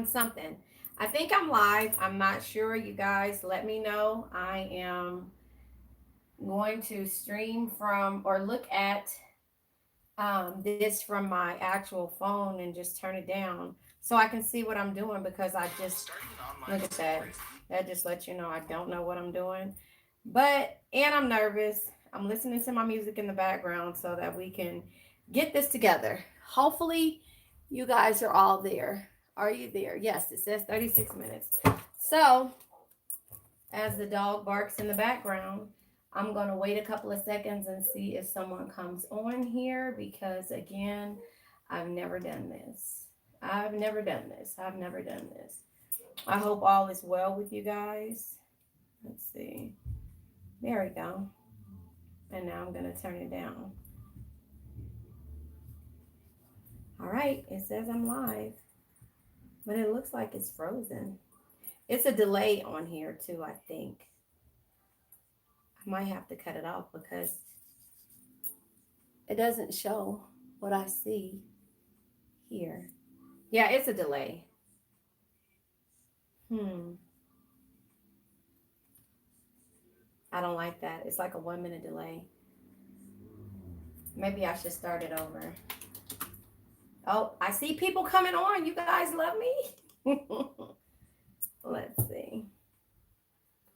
doing something. I think I'm live. I'm not sure. You guys let me know. I am going to stream from or look at this from my actual phone and just turn it down so I can see what I'm doing because I just look at that. That just lets you know I don't know what I'm doing. And I'm nervous. I'm listening to my music in the background so that we can get this together. Hopefully, you guys are all there. Are you there? Yes, it says 36 minutes. So, as the dog barks in the background, I'm going to wait a couple of seconds and see if someone comes on here because, again, I've never done this. I've never done this. I've never done this. I hope all is well with you guys. Let's see. There we go. And now I'm going to turn it down. All right. It says I'm live, but it looks like it's frozen. It's a delay on here, too, I think. I might have to cut it off because it doesn't show what I see here. Yeah, it's a delay. Hmm. I don't like that. It's like a 1 minute delay. Maybe I should start it over. Oh, I see people coming on. You guys love me? Let's see.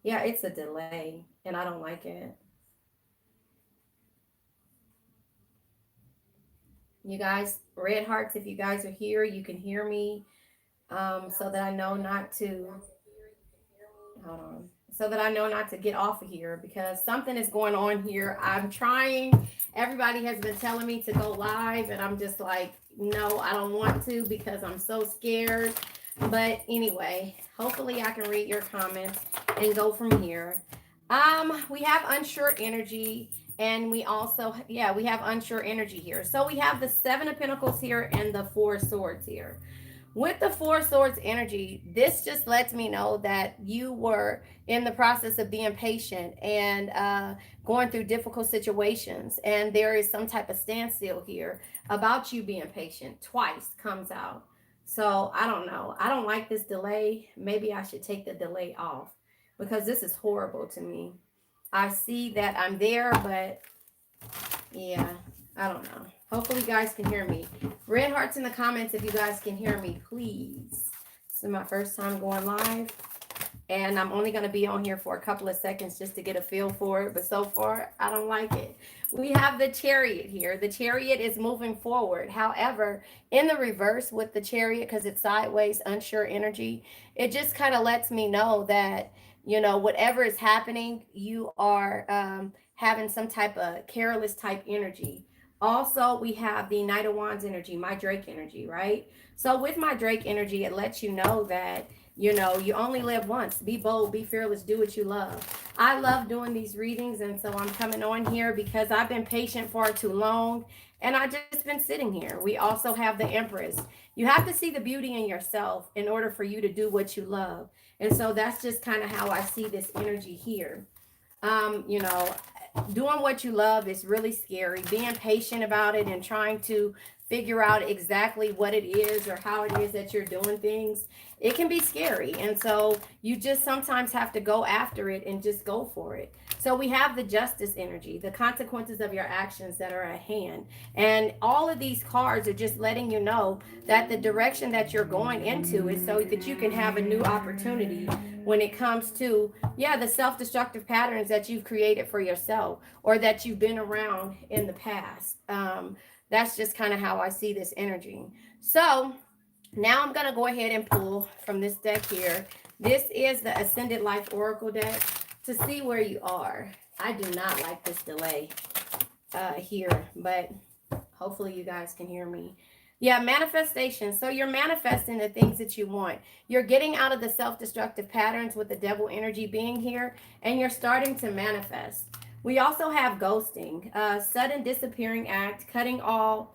Yeah, it's a delay, and I don't like it. You guys, red hearts, if you guys are here, you can hear me so that I know not to. Hold on. So that I know not to get off of here because something is going on here. I'm trying. Everybody has been telling me to go live, and I'm just like, no, I don't want to because I'm so scared. But anyway, hopefully I can read your comments and go from here. We have unsure energy, and we also, yeah, we have unsure energy here. So we have the Seven of Pentacles here and the Four of Swords here. With the Four Swords energy, this just lets me know that you were in the process of being patient and going through difficult situations. And there is some type of standstill here about you being patient. Twice comes out. So I don't know. I don't like this delay. Maybe I should take the delay off because this is horrible to me. I see that I'm there, but yeah, I don't know. Hopefully you guys can hear me. Red hearts in the comments if you guys can hear me, please. This is my first time going live. And I'm only going to be on here for a couple of seconds just to get a feel for it. But so far, I don't like it. We have the Chariot here. The Chariot is moving forward. However, in the reverse with the Chariot, because it's sideways, unsure energy, it just kind of lets me know that, you know, whatever is happening, you are having some type of careless type energy. Also, we have the Knight of Wands energy, my Drake energy, right? So with my Drake energy, it lets you know that, you know, you only live once. Be bold, be fearless, do what you love. I love doing these readings, and so I'm coming on here because I've been patient far too long, and I just been sitting here. We also have the Empress. You have to see the beauty in yourself in order for you to do what you love. And so that's just kind of how I see this energy here. You know, doing what you love is really scary. Being patient about it and trying to figure out exactly what it is or how it is that you're doing things, it can be scary. And so you just sometimes have to go after it and just go for it. So we have the Justice energy, the consequences of your actions that are at hand. And all of these cards are just letting you know that the direction that you're going into is so that you can have a new opportunity when it comes to, yeah, the self-destructive patterns that you've created for yourself or that you've been around in the past. That's just kind of how I see this energy. So now I'm going to go ahead and pull from this deck here. This is the Ascended Life Oracle deck to see where you are. I do not like this delay here, but hopefully you guys can hear me. Yeah, manifestation. So you're manifesting the things that you want. You're getting out of the self-destructive patterns with the devil energy being here, and you're starting to manifest. We also have ghosting, sudden disappearing act, cutting off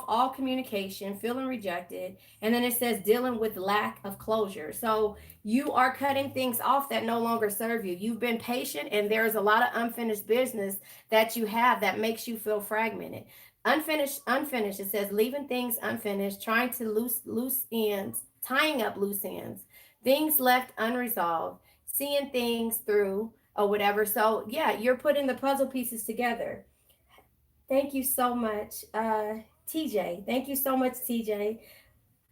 all communication, feeling rejected, and then it says dealing with lack of closure. So you are cutting things off that no longer serve you. You've been patient, and there's a lot of unfinished business that you have that makes you feel fragmented. Unfinished. It says leaving things unfinished, trying to loose ends tying up loose ends, things left unresolved, seeing things through or whatever. So yeah, you're putting the puzzle pieces together. Thank you so much, TJ. Thank you so much, TJ.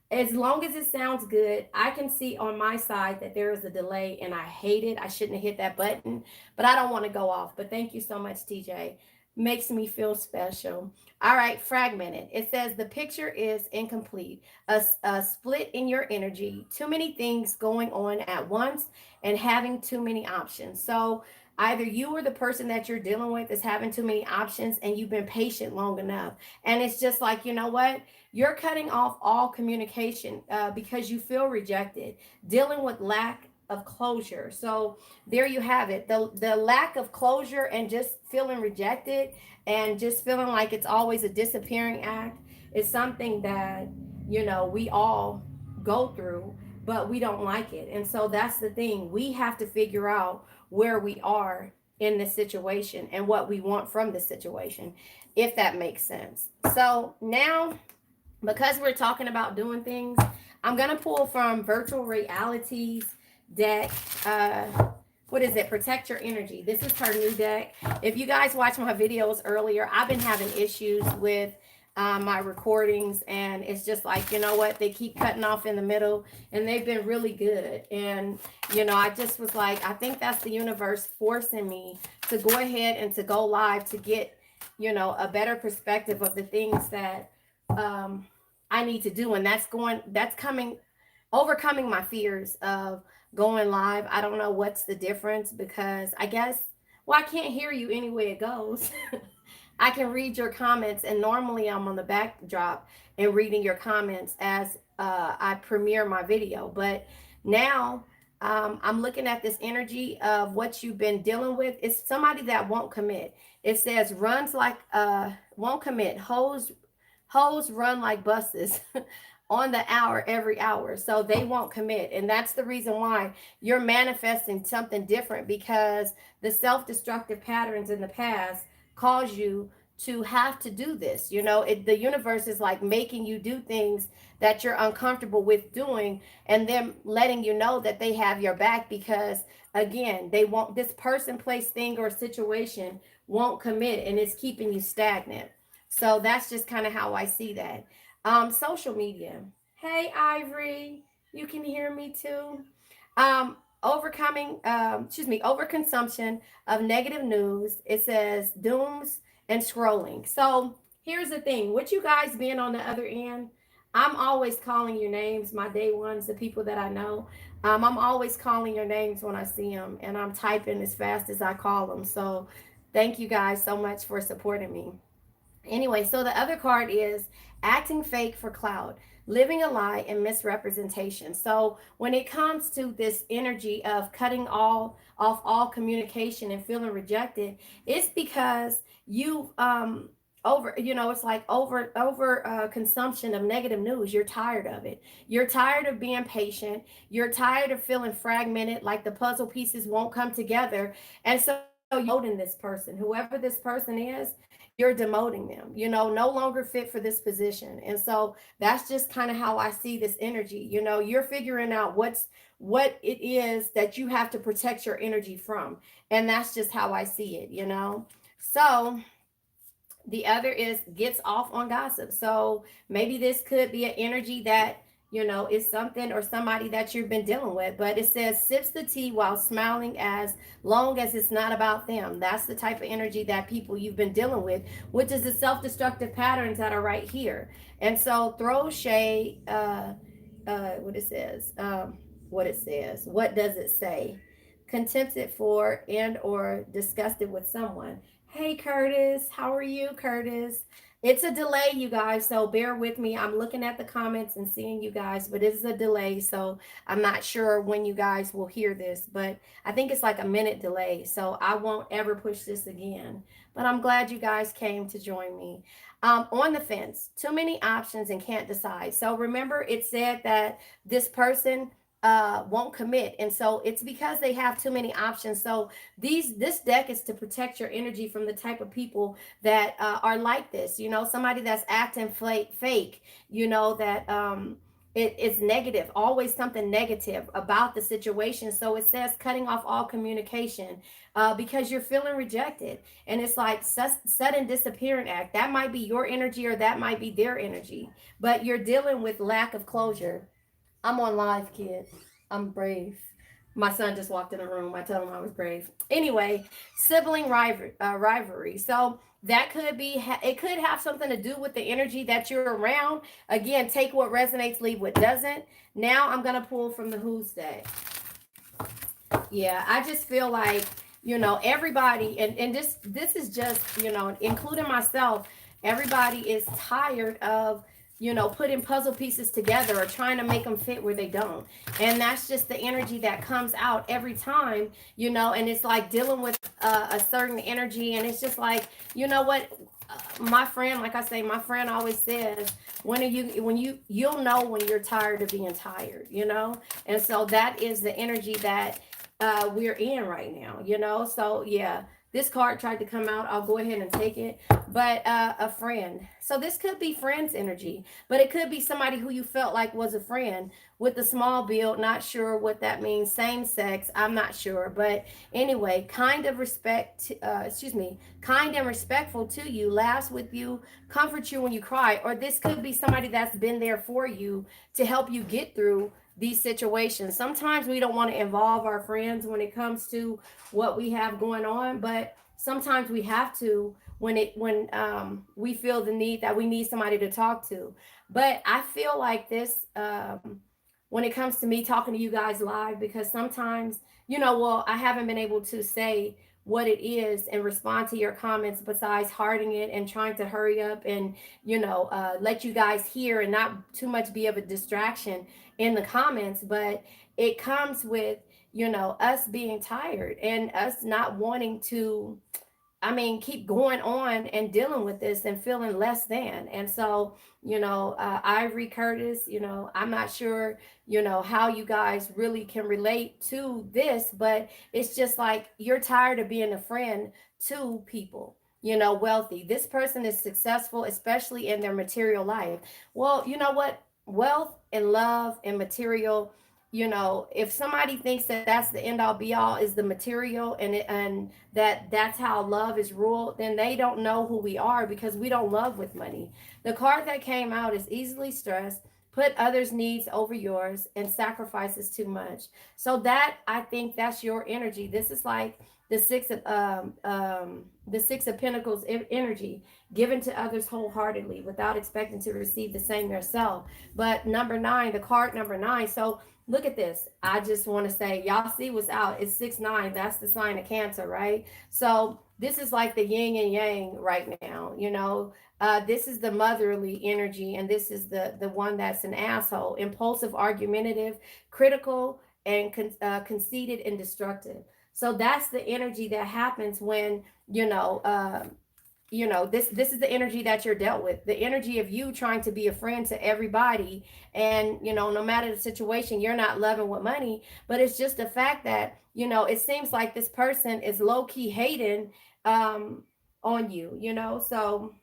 As long as it sounds good, I can see on my side that there is a delay and I hate it. I shouldn't have hit that button, but I don't want to go off. But thank you so much, TJ. Makes me feel special. All right, fragmented. It says the picture is incomplete. A split in your energy, too many things going on at once, and having too many options. So either you or the person that you're dealing with is having too many options and you've been patient long enough. And it's just like, you know what? You're cutting off all communication because you feel rejected, dealing with lack of closure. So there you have it. The lack of closure and just feeling rejected and just feeling like it's always a disappearing act is something that, we all go through, but we don't like it. And so that's the thing. We have to figure out where we are in this situation and what we want from this situation, if that makes sense. So now, because we're talking about doing things, I'm going to pull from Virtual Realities deck. What is it? Protect Your Energy. This is her new deck. If you guys watched my videos earlier, I've been having issues with my recordings, and it's just like, you know what? They keep cutting off in the middle, and they've been really good. And, I just was like, I think that's the universe forcing me to go ahead and to go live to get, a better perspective of the things that I need to do. And that's coming, overcoming my fears of going live. I don't know what's the difference because I guess, well, I can't hear you any way it goes. I can read your comments, and normally I'm on the backdrop and reading your comments as I premiere my video. But now I'm looking at this energy of what you've been dealing with. It's somebody that won't commit. It says runs like won't commit, hoes run like buses on the hour every hour. So they won't commit. And that's the reason why you're manifesting something different, because the self-destructive patterns in the past cause you to have to do this. The universe is like making you do things that you're uncomfortable with doing, and them letting you know that they have your back, because again, they won't, this person, place, thing, or situation won't commit, and it's keeping you stagnant. So that's just kind of how I see that. Social media. Hey, Ivory, you can hear me too. Overconsumption of negative news. It says dooms and scrolling. So here's the thing, with you guys being on the other end, I'm always calling your names, my day ones, the people that I know. I'm always calling your names when I see them, and I'm typing as fast as I call them. So thank you guys so much for supporting me. Anyway, so the other card is acting fake for clout, living a lie and misrepresentation. So when it comes to this energy of cutting all communication and feeling rejected, it's because you over, it's like over consumption of negative news. You're tired of it. You're tired of being patient. You're tired of feeling fragmented, like the puzzle pieces won't come together. And so you're demoting this person, whoever this person is. You're demoting them, no longer fit for this position. And so that's just kind of how I see this energy. You're figuring out what it is that you have to protect your energy from. And that's just how I see it. So the other is gets off on gossip. So maybe this could be an energy that, is something or somebody that you've been dealing with. But it says sips the tea while smiling as long as it's not about them. That's the type of energy that people you've been dealing with, which is the self-destructive patterns that are right here. And so throw shade, what does it say? Contempted for and or disgusted with someone. Hey Curtis, how are you, Curtis? It's a delay, you guys, so bear with me. I'm looking at the comments and seeing you guys, but it's a delay, so I'm not sure when you guys will hear this, but I think it's like a minute delay, so I won't ever push this again. But I'm glad you guys came to join me. On the fence, too many options and can't decide. So remember, it said that this person won't commit, and so it's because they have too many options. So this deck is to protect your energy from the type of people that are like this. Somebody that's acting fake. That it's negative, always something negative about the situation. So it says cutting off all communication because you're feeling rejected. And it's like sudden disappearing act. That might be your energy or that might be their energy, but you're dealing with lack of closure. I'm on live, kid. I'm brave. My son just walked in the room. I told him I was brave. Anyway, sibling rivalry. So that could be, it could have something to do with the energy that you're around. Again, take what resonates, leave what doesn't. Now I'm going to pull from the Who's Deck. Yeah, I just feel like, everybody, and this is just, including myself, everybody is tired of, putting puzzle pieces together or trying to make them fit where they don't. And that's just the energy that comes out every time, and it's like dealing with a certain energy. And it's just like, you know what? My friend, like I say, my friend always says, you'll know when you're tired of being tired, And so that is the energy that we're in right now, So yeah, this card tried to come out. I'll go ahead and take it. But a friend. So this could be friends energy, but it could be somebody who you felt like was a friend with a small build. Not sure what that means. Same sex. I'm not sure. But anyway, kind and respectful to you, laughs with you, comforts you when you cry. Or this could be somebody that's been there for you to help you get through these situations. Sometimes we don't want to involve our friends when it comes to what we have going on, but sometimes we have to when we feel the need that we need somebody to talk to. But I feel like this when it comes to me talking to you guys live, because sometimes, well, I haven't been able to say what it is and respond to your comments besides hearting it and trying to hurry up and let you guys hear and not too much be of a distraction in the comments. But it comes with us being tired and us not wanting to, keep going on and dealing with this and feeling less than. And so, Ivory Curtis, I'm not sure, how you guys really can relate to this, but it's just like you're tired of being a friend to people, wealthy. This person is successful, especially in their material life. Well, you know what? Wealth and love and material, if somebody thinks that that's the end all be all is the material and that's how love is ruled, then they don't know who we are, because we don't love with money. The card that came out is easily stressed, put others needs over yours, and sacrifices too much. So that, I think that's your energy. This is like the six of pentacles energy, given to others wholeheartedly without expecting to receive the same yourself. But number nine, the card number nine. So look at this. I just want to say, y'all see what's out. It's 6-9. That's the sign of Cancer, right? So this is like the yin and yang right now. This is the motherly energy, and this is the one that's an asshole, impulsive, argumentative, critical, and conceited and destructive. So that's the energy that happens when this is the energy that you're dealt with, the energy of you trying to be a friend to everybody. And no matter the situation, you're not loving with money, but it's just the fact that it seems like this person is low-key hating on you. So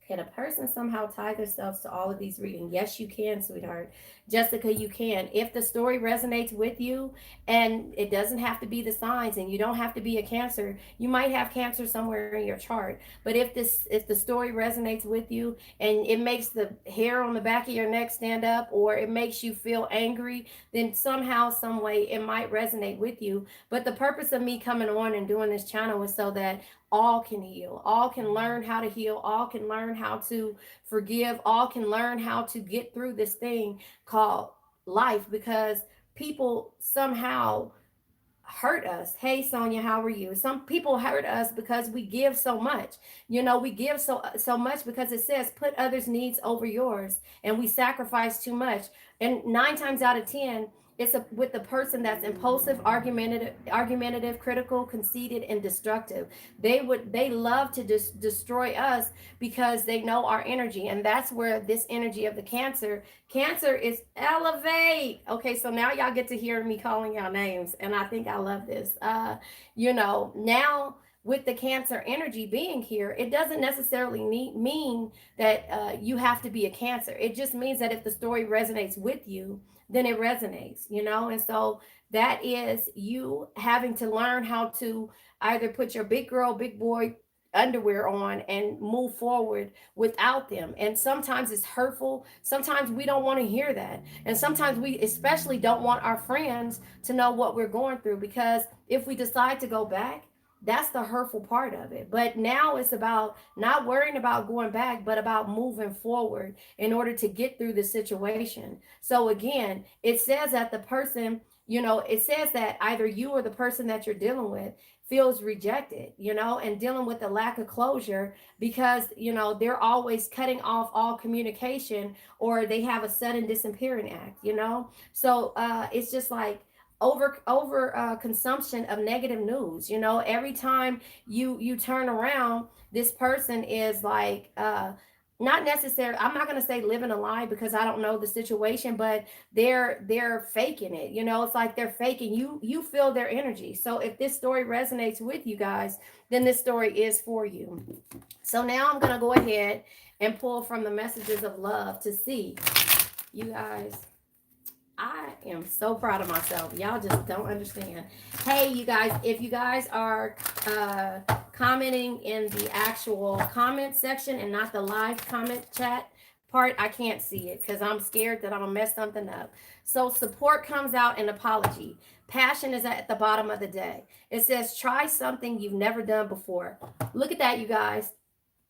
can a person somehow tie themselves to all of these readings? Yes, you can, sweetheart. Jessica, you can. If the story resonates with you, and it doesn't have to be the signs, and you don't have to be a Cancer. You might have Cancer somewhere in your chart. But if the story resonates with you and it makes the hair on the back of your neck stand up, or it makes you feel angry, then somehow, some way it might resonate with you. But the purpose of me coming on and doing this channel is so that all can heal, all can learn how to heal, all can learn how to forgive, all can learn how to get through this thing called life, because people somehow hurt us. Hey Sonia, how are you? Some people hurt us because we give so much. We give so much because it says put others' needs over yours, and we sacrifice too much. And 9 times out of 10, it's with the person that's impulsive, argumentative, critical, conceited, and destructive. They love to destroy us because they know our energy, and that's where this energy of the Cancer is elevate. Okay, so now y'all get to hear me calling y'all names, and I think I love this. Now with the Cancer energy being here, it doesn't necessarily mean that you have to be a Cancer. It just means that if the story resonates with you, then it resonates, you know? And so that is you having to learn how to either put your big girl, big boy underwear on and move forward without them. And sometimes it's hurtful. Sometimes we don't want to hear that. And sometimes we especially don't want our friends to know what we're going through, because if we decide to go back, that's the hurtful part of it. But now it's about not worrying about going back, but about moving forward in order to get through the situation. So again, it says that the person, you know, it says that either you or the person that you're dealing with feels rejected, you know, and dealing with a lack of closure because, you know, they're always cutting off all communication, or they have a sudden disappearing act, you know. So it's just like over consumption of negative news, you know. Every time you turn around, this person is like not necessarily, I'm not going to say living a lie because I don't know the situation, but they're faking it, you know. It's like they're faking you feel their energy. So if this story resonates with you guys, then this story is for you. So now I'm going to go ahead and pull from the messages of love to see, you guys, I am so proud of myself. Y'all just don't understand. Hey, you guys, if you guys are commenting in the actual comment section and not the live comment chat part, I can't see it because I'm scared that I'm going to mess something up. So support comes out in apology. Passion is at the bottom of the day. It says, try something you've never done before. Look at that, you guys.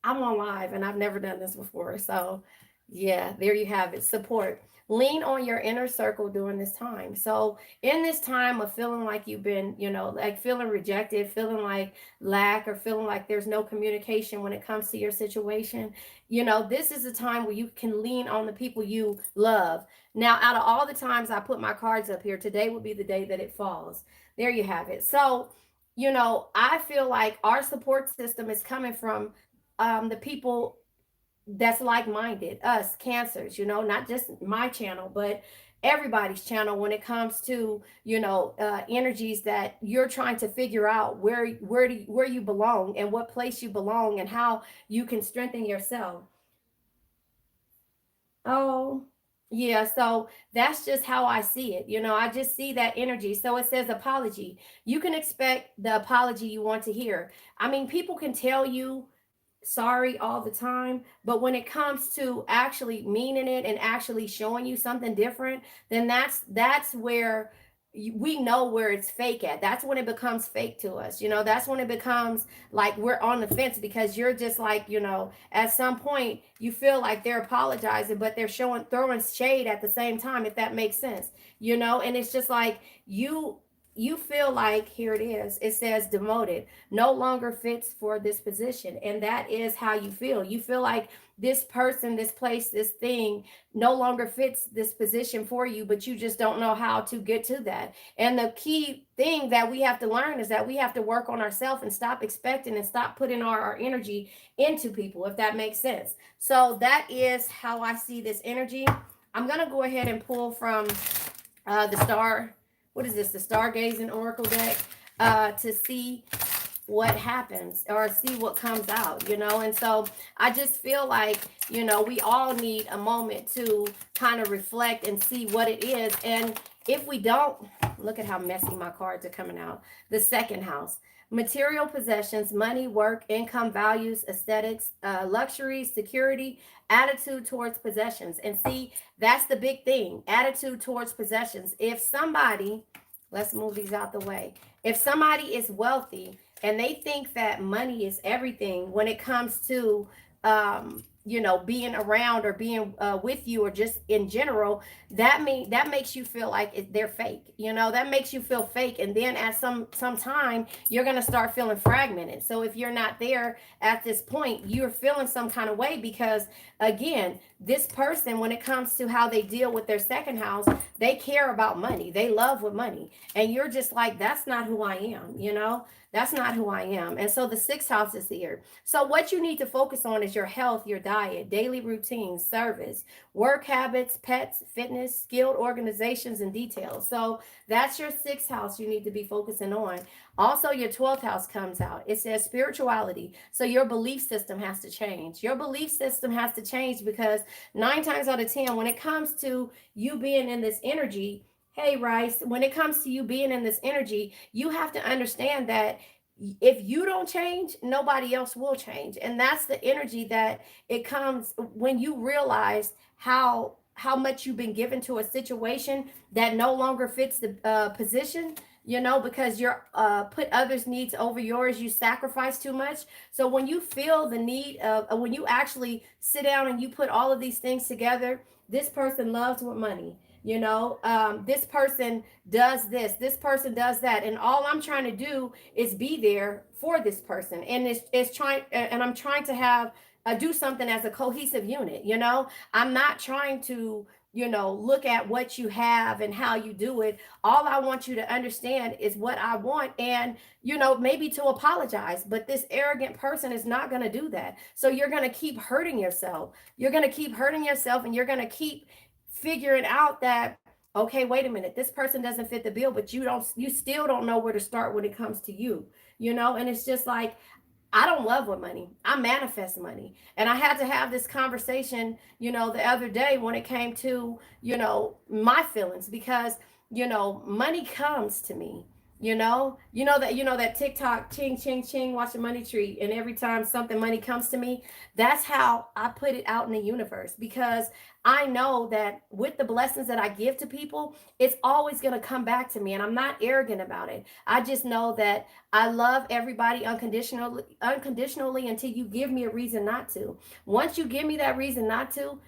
I'm on live and I've never done this before. So yeah, there you have it. Support. Lean on your inner circle during this time. So in this time of feeling like you've been, you know, like feeling rejected, feeling like lack, or feeling like there's no communication when it comes to your situation, you know, this is a time where you can lean on the people you love. Now, out of all the times I put my cards up here, today would be the day that it falls. There you have it. So, you know, I feel like our support system is coming from the people that's like-minded, us cancers, you know, not just my channel, but everybody's channel when it comes to, you know, energies that you're trying to figure out where you belong and what place you belong and how you can strengthen yourself. Oh, yeah. So that's just how I see it. You know, I just see that energy. So it says apology. You can expect the apology you want to hear. I mean, people can tell you sorry all the time, but when it comes to actually meaning it and actually showing you something different, then that's where we know where it's fake at. That's when it becomes fake to us, you know. That's when it becomes like we're on the fence, because you're just like, you know, at some point you feel like they're apologizing, but they're showing throwing shade at the same time, if that makes sense, you know. And it's just like you feel like, here it is, it says demoted, no longer fits for this position. And that is how you feel like this person, this place, this thing no longer fits this position for you, but you just don't know how to get to that. And the key thing that we have to learn is that we have to work on ourselves and stop expecting and stop putting our energy into people, if that makes sense. So that is how I see this energy. I'm going to go ahead and pull from the star, what is this, the stargazing oracle deck, to see what happens or see what comes out, you know. And so I just feel like, you know, we all need a moment to kind of reflect and see what it is. And if we don't, look at how messy my cards are coming out. The second house, material possessions, money, work, income, values, aesthetics, luxury, security, attitude towards possessions. And see, that's the big thing, attitude towards possessions. If somebody, let's move these out the way. If somebody is wealthy and they think that money is everything when it comes to, you know, being around or being with you, or just in general, that makes you feel like they're fake. You know, that makes you feel fake. And then at some time, you're gonna start feeling fragmented. So if you're not there at this point, you're feeling some kind of way, because again, this person, when it comes to how they deal with their second house, they care about money. They love with money, and you're just like, that's not who I am. You know, That's not who I am. And so the sixth house is here. So what you need to focus on is your health, your diet, daily routines, service, work habits, pets, fitness, skilled organizations, and details. So that's your sixth house you need to be focusing on. Also, your 12th house comes out. It says spirituality. So your belief system has to change. Your belief system has to change because 9 times out of 10, when it comes to you being in this energy, hey, Rice, when it comes to you being in this energy, you have to understand that if you don't change, nobody else will change. And that's the energy that it comes when you realize how much you've been given to a situation that no longer fits the position, because you're put others needs over yours, you sacrifice too much. So when you feel the need of when you actually sit down and you put all of these things together, this person loves with money, this person does this person does that, and all I'm trying to do is be there for this person, and it's trying, and I'm trying to have do something as a cohesive unit. I'm not trying to look at what you have and how you do it. All I want you to understand is what I want, and maybe to apologize, but this arrogant person is not going to do that. So you're going to keep hurting yourself. You're going to keep hurting yourself, and you're going to keep figuring out that, okay, wait a minute, this person doesn't fit the bill, but you still don't know where to start when it comes to you. And it's just like, I don't love with money. I manifest money. And I had to have this conversation, the other day when it came to, my feelings, because, money comes to me. That TikTok ching ching ching, watch the money tree, and every time something money comes to me, that's how I put it out in the universe, because I know that with the blessings that I give to people, it's always going to come back to me, and I'm not arrogant about it. I just know that I love everybody unconditionally until you give me a reason not to. Once you give me that reason not to,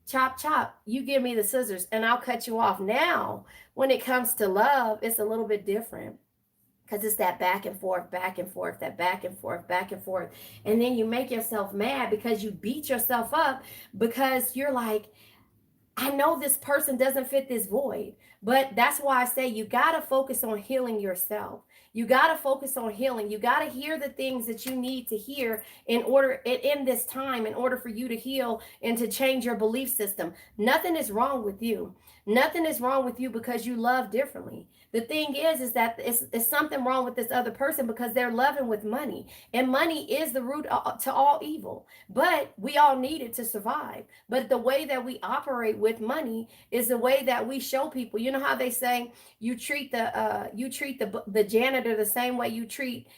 chop chop, you give me the scissors and I'll cut you off. Now when it comes to love, it's a little bit different, because it's that back and forth, that back and forth, back and forth. And then you make yourself mad because you beat yourself up, because you're like, I know this person doesn't fit this void. But that's why I say you got to focus on healing yourself. You got to focus on healing. You got to hear the things that you need to hear in this time, in order for you to heal and to change your belief system. Nothing is wrong with you. Nothing is wrong with you because you love differently. The thing is that it's something wrong with this other person because they're loving with money. And money is the root to all evil. But we all need it to survive. But the way that we operate with money is the way that we show people. You know how they say you treat the janitor the same way you treat,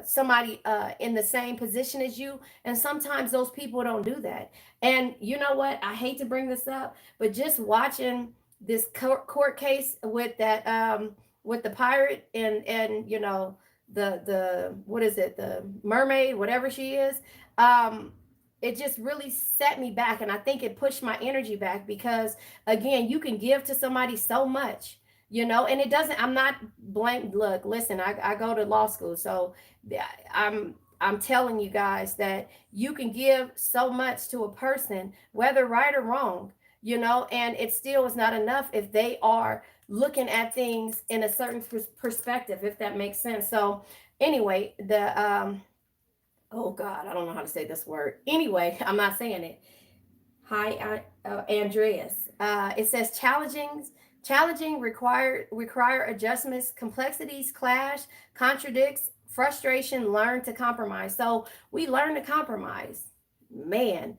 somebody in the same position as you. And sometimes those people don't do that. And you know what? I hate to bring this up, but just watching this court case with that with the pirate and the what is it, the mermaid, whatever she is, it just really set me back, and I think it pushed my energy back, because again, you can give to somebody so much, and it doesn't, I'm not blame, look, listen, I go to law school, so I'm telling you guys that you can give so much to a person, whether right or wrong, and it still is not enough if they are looking at things in a certain perspective, if that makes sense. So anyway, oh God, I don't know how to say this word. Anyway, I'm not saying it. Hi, Andreas. It says challenging, require adjustments, complexities, clash, contradicts, frustration, learn to compromise. So we learn to compromise. Man,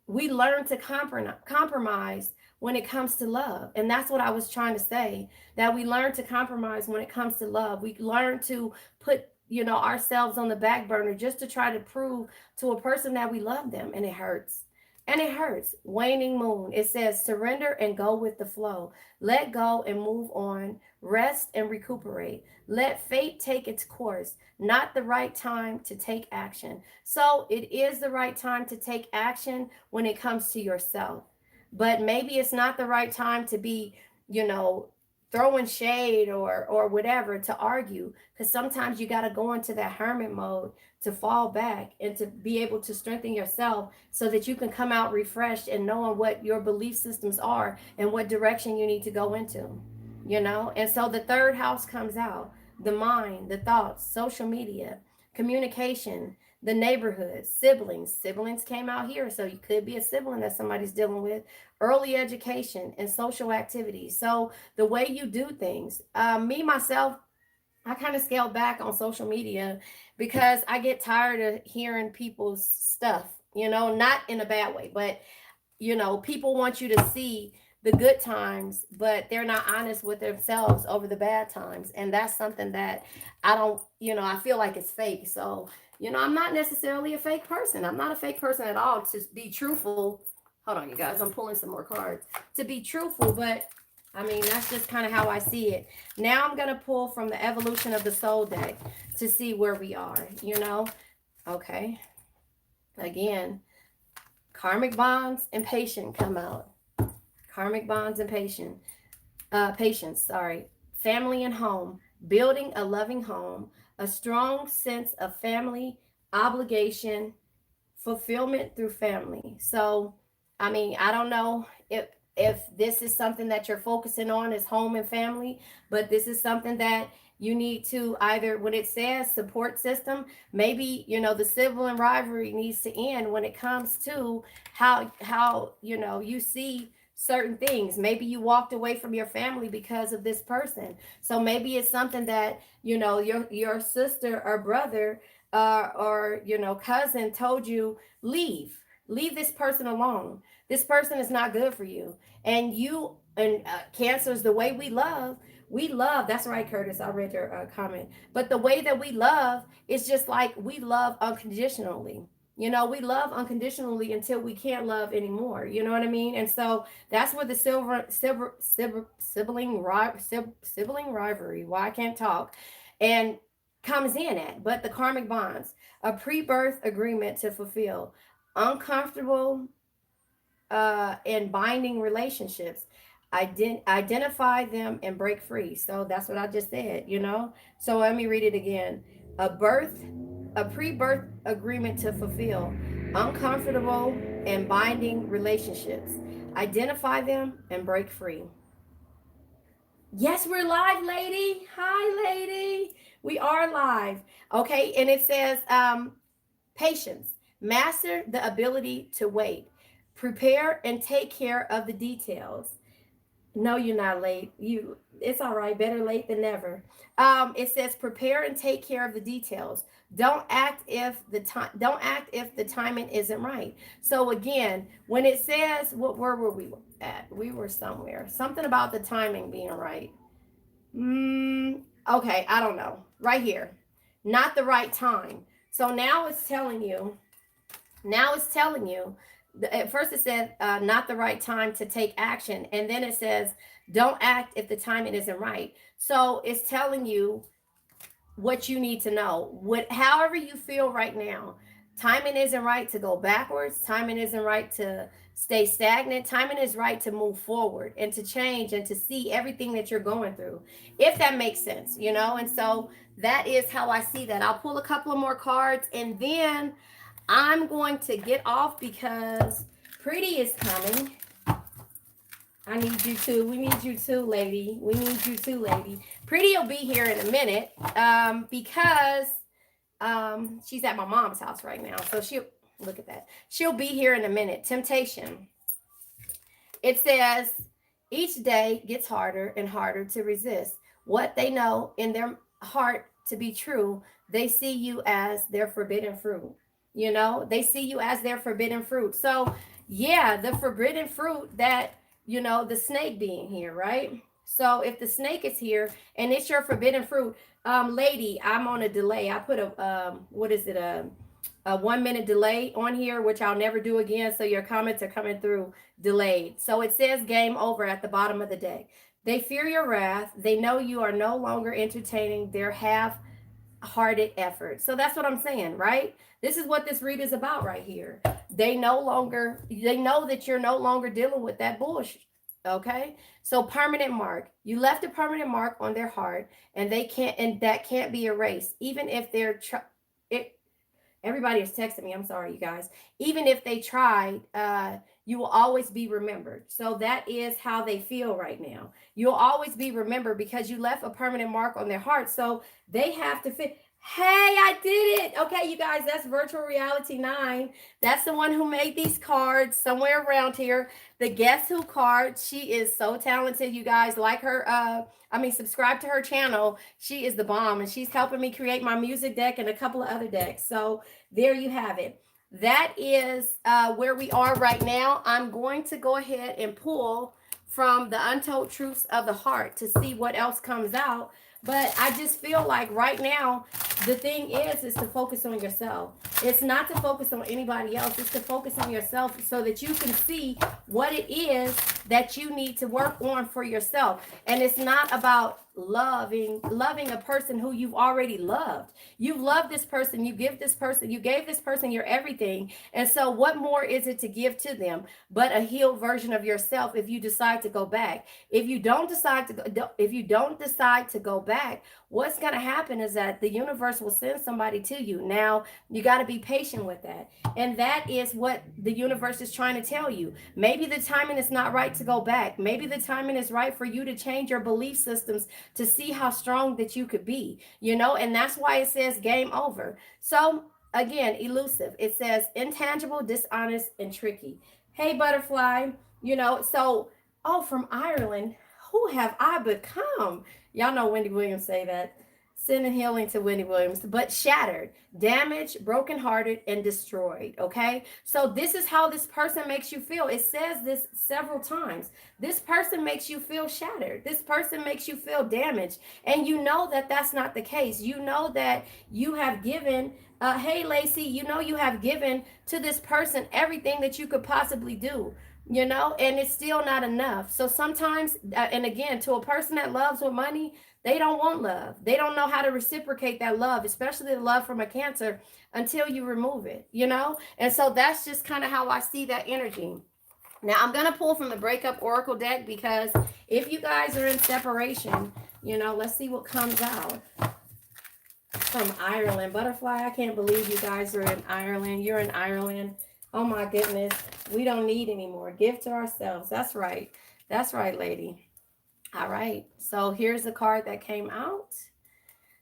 we learn to compromise when it comes to love. And that's what I was trying to say, that we learn to compromise when it comes to love. We learn to put, ourselves on the back burner just to try to prove to a person that we love them. And it hurts. And it hurts. Waning moon. It says surrender and go with the flow. Let go and move on. Rest and recuperate. Let fate take its course. Not the right time to take action. So it is the right time to take action when it comes to yourself. But maybe it's not the right time to be, throwing shade or whatever, to argue, because sometimes you got to go into that hermit mode to fall back and to be able to strengthen yourself so that you can come out refreshed and knowing what your belief systems are and what direction you need to go into. And so the third house comes out. the mind, the thoughts, social media, communication, the neighborhood, siblings. Siblings came out here, so you could be a sibling that somebody's dealing with. Early education and social activities. So the way you do things. Me myself, I kind of scaled back on social media because I get tired of hearing people's stuff. Not in a bad way, but people want you to see the good times, but they're not honest with themselves over the bad times. And that's something that I don't, I feel like it's fake. So, I'm not necessarily a fake person. I'm not a fake person at all, to be truthful. Hold on, you guys, I'm pulling some more cards. To be truthful, but I mean, that's just kind of how I see it. Now I'm going to pull from the evolution of the soul deck to see where we are. Okay. Again, karmic bonds and patience come out. Karmic bonds and patience, sorry. Family and home, building a loving home, a strong sense of family, obligation, fulfillment through family. So, I mean, I don't know if this is something that you're focusing on is home and family, but this is something that you need to either, when it says support system, maybe the sibling rivalry needs to end when it comes to how you see certain things. Maybe you walked away from your family because of this person. So maybe it's something that your sister or brother or cousin told you, leave this person alone. This person is not good for you. And cancers, the way we love. That's right, Curtis, I read your comment. But the way that we love is just like we love unconditionally. We love unconditionally until we can't love anymore. You know what I mean? And so that's where the sibling rivalry, why I can't talk, and comes in at. But the karmic bonds, a pre-birth agreement to fulfill, uncomfortable and binding relationships. Identify them and break free. So that's what I just said. So let me read it again. A birth, a pre-birth agreement to fulfill, uncomfortable and binding relationships. Identify them and break free. Yes, we're live, lady. Hi, lady. We are live. Okay, and it says patience. Master the ability to wait. Prepare and take care of the details. No, you're not late. It's all right. Better late than never. It says prepare and take care of the details. Don't act if the timing isn't right. So again, when it says, where were we at? We were somewhere. Something about the timing being right. Okay, I don't know. Right here. Not the right time. So now it's telling you, at first it said not the right time to take action, and then it says don't act if the timing isn't right. So it's telling you what you need to know. However you feel right now, timing isn't right to go backwards. Timing isn't right to stay stagnant. Timing is right to move forward and to change and to see everything that you're going through, if that makes sense. And so that is how I see that. I'll pull a couple of more cards, and then I'm going to get off because Pretty is coming. I need you too. We need you too, lady. We need you too, lady. Pretty will be here in a minute because she's at my mom's house right now. So look at that. She'll be here in a minute. Temptation. It says each day gets harder and harder to resist. What they know in their heart to be true, they see you as their forbidden fruit. They see you as their forbidden fruit. So, yeah, the forbidden fruit that, the snake being here, right? So, if the snake is here and it's your forbidden fruit, lady, I'm on a delay. I put what is it, a 1 minute delay on here, which I'll never do again. So your comments are coming through delayed. So it says game over at the bottom of the deck. They fear your wrath. They know you are no longer entertaining their half-hearted effort. So that's what I'm saying, right? This is what this read is about right here. They know that you're no longer dealing with that bullshit. Okay. So permanent mark. You left a permanent mark on their heart, and that can't be erased, even if it everybody is texting me. I'm sorry, you guys. Even if they tried, You will always be remembered. So that is how they feel right now. You'll always be remembered because you left a permanent mark on their heart. So they have to fit. Hey, I did it. Okay, you guys, that's Virtual Reality 9. That's the one who made these cards somewhere around here. The Guess Who card. She is so talented, you guys. Like her, subscribe to her channel. She is the bomb, and she's helping me create my music deck and a couple of other decks. So there you have it. That is where we are right now. I'm going to go ahead and pull from the Untold Truths of the Heart to see what else comes out. But I just feel like right now, the thing is to focus on yourself. It's not to focus on anybody else. It's to focus on yourself so that you can see what it is that you need to work on for yourself. And it's not about loving a person who you've already loved. You've loved this person. You gave this person your everything. And so what more is it to give to them but a healed version of yourself if you decide to go back? If you don't decide to go back, what's going to happen is that the universe will send somebody to you. Now, you got to be patient with that. And that is what the universe is trying to tell you. Maybe the timing is not right to go back. Maybe the timing is right for you to change your belief systems to see how strong that you could be, and that's why it says game over. So again, elusive. It says intangible, dishonest, and tricky. Hey, butterfly, so, oh, from Ireland, who have I become? Y'all know Wendy Williams say that. Sending healing to Wendy Williams, but shattered, damaged, brokenhearted, and destroyed. Okay. So this is how this person makes you feel. It says this several times. This person makes you feel shattered. This person makes you feel damaged. And you know that that's not the case. You know that you have given, hey, Lacey, you have given to this person everything that you could possibly do. And it's still not enough. So sometimes, and again, to a person that loves with money, they don't want love. They don't know how to reciprocate that love, especially the love from a Cancer, until you remove it, And so that's just kind of how I see that energy. Now, I'm going to pull from the Breakup Oracle deck because if you guys are in separation, let's see what comes out. From Ireland. Butterfly, I can't believe you guys are in Ireland. You're in Ireland. Oh, my goodness. We don't need anymore. Give to ourselves. That's right. That's right, lady. All right, so here's the card that came out.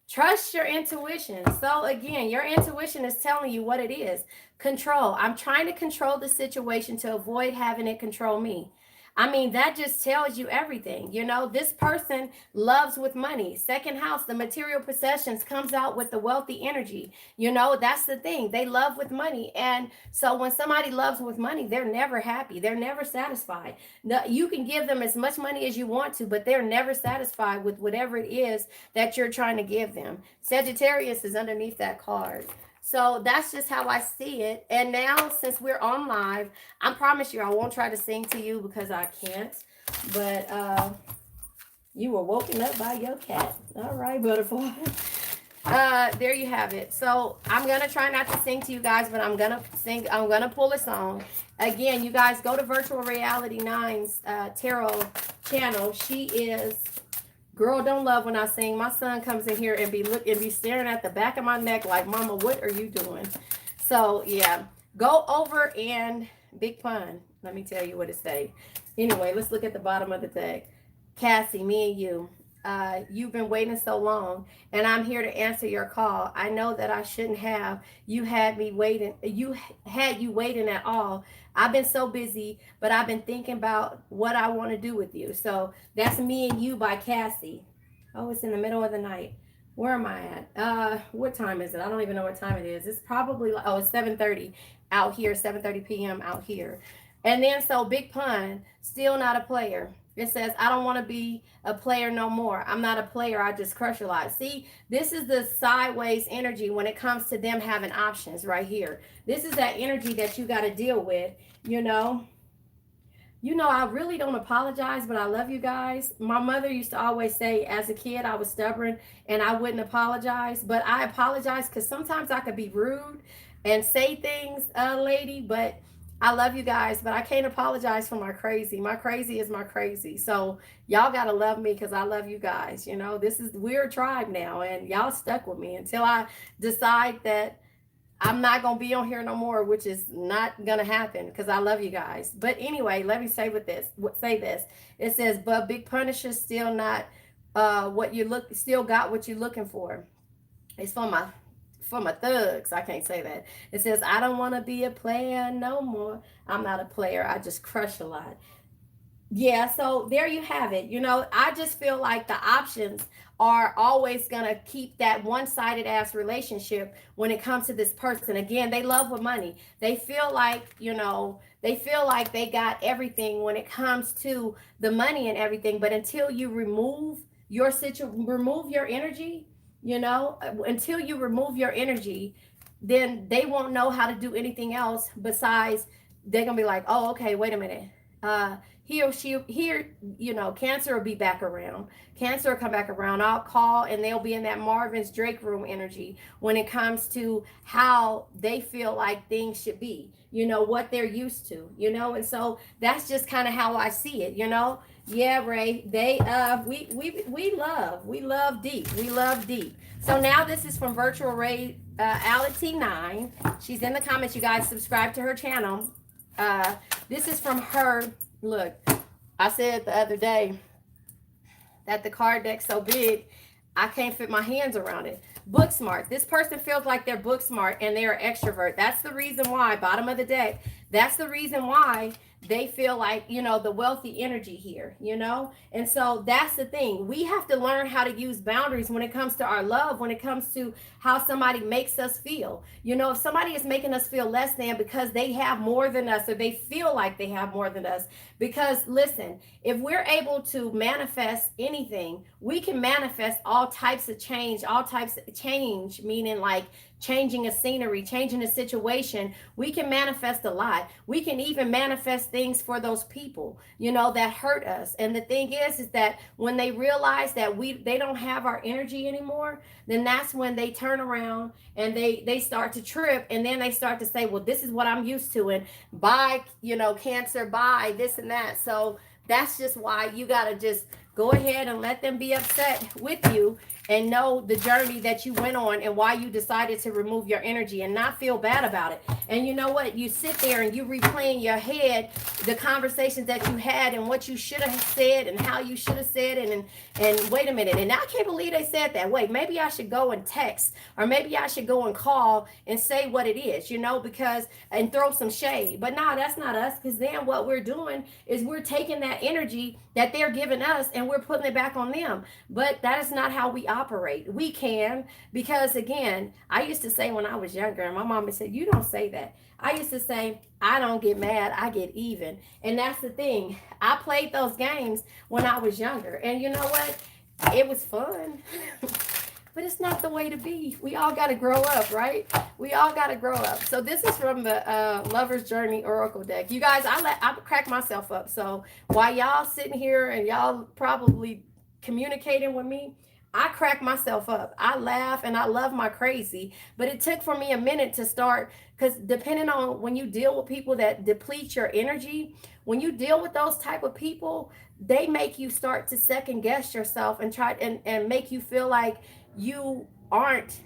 Trust your intuition. So again, your intuition is telling you what it is. Control. I'm trying to control the situation to avoid having it control me. I mean, that just tells you everything. This person loves with money. Second house, the material possessions comes out with the wealthy energy. That's the thing. They love with money. And so when somebody loves with money, they're never happy. They're never satisfied. You can give them as much money as you want to, but they're never satisfied with whatever it is that you're trying to give them. Sagittarius is underneath that card. So that's just how I see it. And now, since we're on live, I promise you I won't try to sing to you because I can't. But you were woken up by your cat. All right, butterfly. There you have it. So I'm going to try not to sing to you guys, but I'm going to pull a song. Again, you guys go to Virtual Reality 9's tarot channel. She is... Girl, don't love when I sing. My son comes in here and be staring at the back of my neck like, Mama, what are you doing? So, yeah. Go over and big pun. Let me tell you what it say. Anyway, let's look at the bottom of the deck. Cassie, me and you. You've been waiting so long, and I'm here to answer your call. I know that I shouldn't have. You had me waiting. You waiting at all. I've been so busy, but I've been thinking about what I want to do with you. So that's Me and You by Cassie. Oh, it's in the middle of the night. Where am I at? What time is it? I don't even know what time it is. It's probably, it's 7:30 out here, 7:30 p.m. out here. And then, so big pun, still not a player. It says, I don't want to be a player no more. I'm not a player. I just crush a lot. See, this is the sideways energy when it comes to them having options right here. This is that energy that you got to deal with, I really don't apologize, but I love you guys. My mother used to always say, as a kid, I was stubborn and I wouldn't apologize. But I apologize because sometimes I could be rude and say things, lady, but I love you guys, but I can't apologize for my crazy. My crazy is my crazy. So y'all got to love me because I love you guys. We're a tribe now, and y'all stuck with me until I decide that I'm not gonna be on here no more, which is not gonna happen because I love you guys. But anyway, let me say with this, say this. It says, but Big Punisher still not what you look, still got what you're looking for. It's for my thugs. I can't say that. It says, I don't want to be a player no more. I'm not a player. I just crush a lot. Yeah, so there you have it. I just feel like the options are always going to keep that one-sided ass relationship when it comes to this person. Again, they love with money. They feel like they got everything when it comes to the money and everything, but until you remove your energy, until you remove your energy, then they won't know how to do anything else besides they're going to be like, "Oh, okay, wait a minute. Uh he or she here, Cancer will be back around. Cancer will come back around. I'll call and they'll be in that Marvin's Drake room energy when it comes to how they feel like things should be, what they're used to, and so that's just kind of how I see it, Yeah, Ray, they we love deep. We love deep. So now this is from Virtual Ray Ality 9. She's in the comments. You guys subscribe to her channel. This is from her. Look, I said the other day that the card deck's so big, I can't fit my hands around it. Book smart. This person feels like they're book smart and they're an extrovert. That's the reason why, bottom of the deck, that's the reason why they feel like, the wealthy energy here, And so that's the thing. We have to learn how to use boundaries when it comes to our love, when it comes to how somebody makes us feel. If somebody is making us feel less than because they have more than us or they feel like they have more than us, because listen, if we're able to manifest anything, we can manifest all types of change, all types of change, meaning like changing a scenery, changing a situation. We can manifest a lot. We can even manifest things for those people, that hurt us. And the thing is that when they realize that they don't have our energy anymore, then that's when they turn around and they start to trip, and then they start to say, well, this is what I'm used to, and bye, Cancer, bye, this and that. So that's just why you got to just go ahead and let them be upset with you and know the journey that you went on and why you decided to remove your energy and not feel bad about it. And you know what? You sit there and you replay in your head the conversations that you had and what you should have said and how you should have said it. And wait a minute. And I can't believe they said that. Wait, maybe I should go and text, or maybe I should go and call and say what it is, because, and throw some shade. But no, that's not us. Because then what we're doing is we're taking that energy that they're giving us and we're putting it back on them. But that is not how we operate. We can, because again, I used to say when I was younger, and my mama said, you don't say that. I used to say, I don't get mad, I get even. And that's the thing. I played those games when I was younger. And you know what? It was fun. But it's not the way to be. We all got to grow up, right? We all got to grow up. So this is from the Lover's Journey Oracle deck. You guys, I crack myself up. So while y'all sitting here and y'all probably communicating with me, I crack myself up. I laugh and I love my crazy. But it took for me a minute to start, because depending on when you deal with people that deplete your energy, when you deal with those type of people, they make you start to second guess yourself and try and make you feel like you aren't,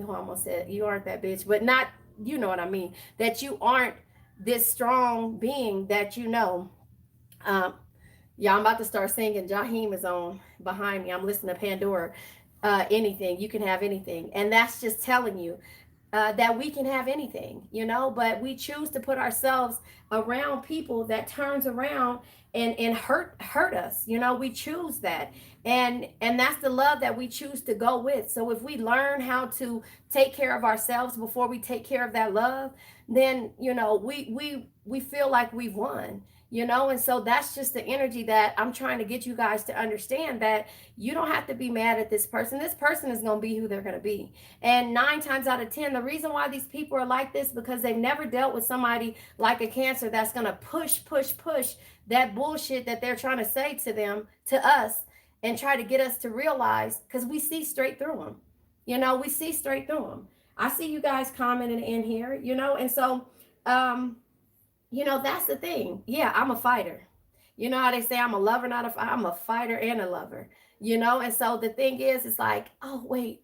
I almost said you aren't that bitch, but not, you know what I mean, that you aren't this strong being that um yeah, I'm about to start singing. Jaheim is on behind me. I'm listening to Pandora. Anything, you can have anything. And that's just telling you that we can have anything, but we choose to put ourselves around people that turns around and hurt us. We choose that. And that's the love that we choose to go with. So if we learn how to take care of ourselves before we take care of that love, then we feel like we've won. And so that's just the energy that I'm trying to get you guys to understand, that you don't have to be mad at this person. This person is going to be who they're going to be. And 9 times out of 10, the reason why these people are like this, because they've never dealt with somebody like a Cancer that's going to push that bullshit that they're trying to say to us, and try to get us to realize, because we see straight through them. We see straight through them. I see you guys commenting in here, and so, that's the thing. Yeah, I'm a fighter. You know how they say I'm a lover, I'm a fighter and a lover. And so the thing is, it's like, oh, wait,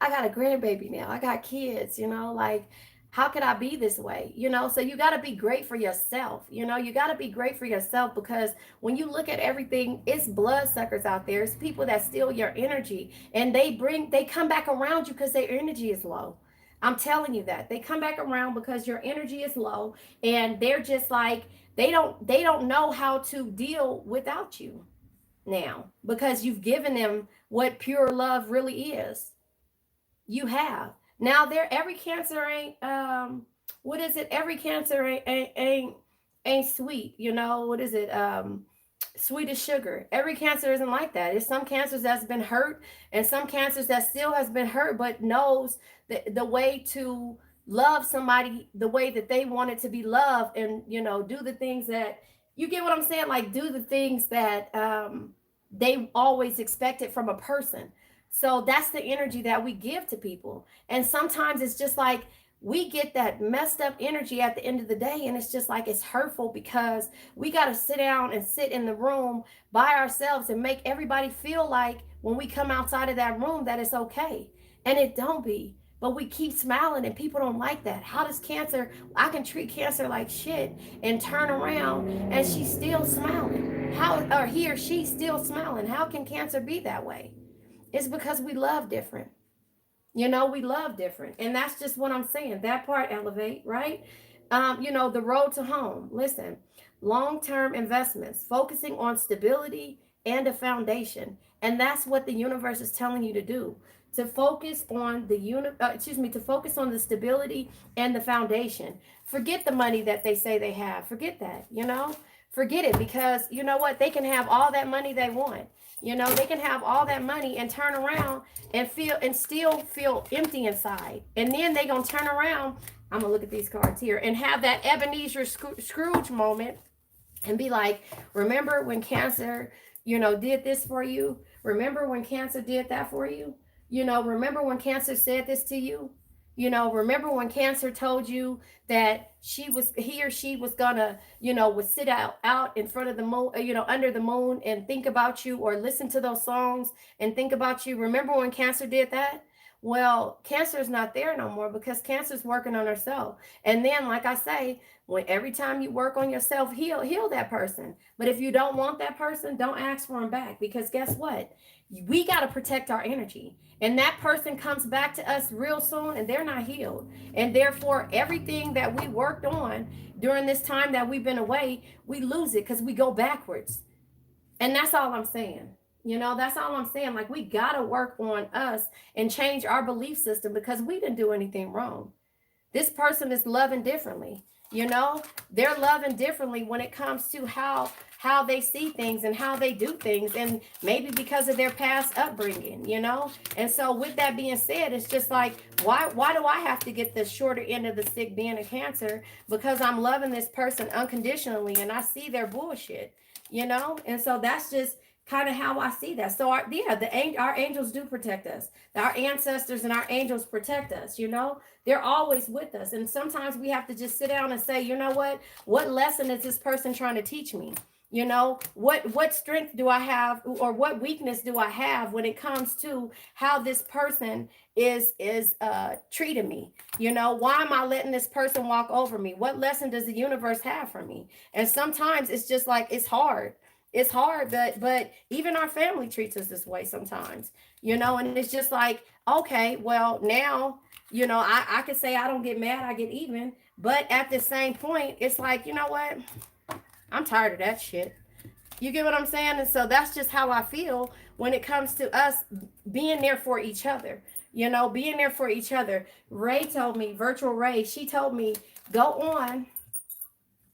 I got a grandbaby now. I got kids, like how could I be this way? So you got to be great for yourself. You got to be great for yourself because when you look at everything, it's bloodsuckers out there. It's people that steal your energy and they come back around you because their energy is low. I'm telling you that. They come back around because your energy is low and they're just like they don't know how to deal without you now because you've given them what pure love really is. You have. Now there every cancer ain't what is it? Every cancer ain't sweet, What is it? Sweet as sugar. Every cancer isn't like that. It's some cancers that's been hurt and some cancers that still has been hurt but knows the way to love somebody the way that they want it to be loved and do the things that you get what I'm saying? Like do the things that they always expected from a person. So that's the energy that we give to people. And sometimes it's just like we get that messed up energy at the end of the day. And it's just like it's hurtful because we got to sit down and sit in the room by ourselves and make everybody feel like when we come outside of that room that it's okay. And it don't be. But we keep smiling and people don't like that. How does cancer, I can treat cancer like shit and turn around and she's still smiling. How, or he or she still smiling. How can cancer be that way? It's because we love different. We love different. And that's just what I'm saying. That part elevate, right? The road to home. Listen, long-term investments, focusing on stability and a foundation. And that's what the universe is telling you to do. To focus on to focus on the stability and the foundation. Forget the money that they say they have. Forget that. Forget it because you know what? They can have all that money they want. They can have all that money and turn around and still feel empty inside. And then they gonna turn around. I'm gonna look at these cards here and have that Ebenezer Scrooge moment and be like, remember when cancer, did this for you? Remember when cancer did that for you? Remember when cancer said this to you? Remember when cancer told you that he or she was gonna, would sit out in front of the moon, under the moon and think about you or listen to those songs and think about you. Remember when cancer did that? Well, cancer is not there no more because cancer's working on herself. And then, like I say, when every time you work on yourself, heal that person. But if you don't want that person, don't ask for them back because guess what? We got to protect our energy. And that person comes back to us real soon and they're not healed. And therefore, everything that we worked on during this time that we've been away, we lose it because we go backwards. And that's all I'm saying. That's all I'm saying. Like, we got to work on us and change our belief system because we didn't do anything wrong. This person is loving differently. They're loving differently when it comes to how they see things and how they do things, and maybe because of their past upbringing. And so with that being said, it's just like, why do I have to get the shorter end of the stick being a cancer? Because I'm loving this person unconditionally and I see their bullshit. And so that's just kind of how I see that. So our angels do protect us. Our ancestors and our angels protect us. They're always with us. And sometimes we have to just sit down and say, you know what lesson is this person trying to teach me? What strength do I have or what weakness do I have when it comes to how this person is treating me? Why am I letting this person walk over me? What lesson does the universe have for me? And sometimes it's just like it's hard, but even our family treats us this way sometimes, and it's just like, okay, well, now, I could say I don't get mad, I get even, but at the same point, it's like, you know what? I'm tired of that shit. You get what I'm saying? And so that's just how I feel when it comes to us being there for each other, being there for each other. Ray told me, virtual Ray, she told me, go on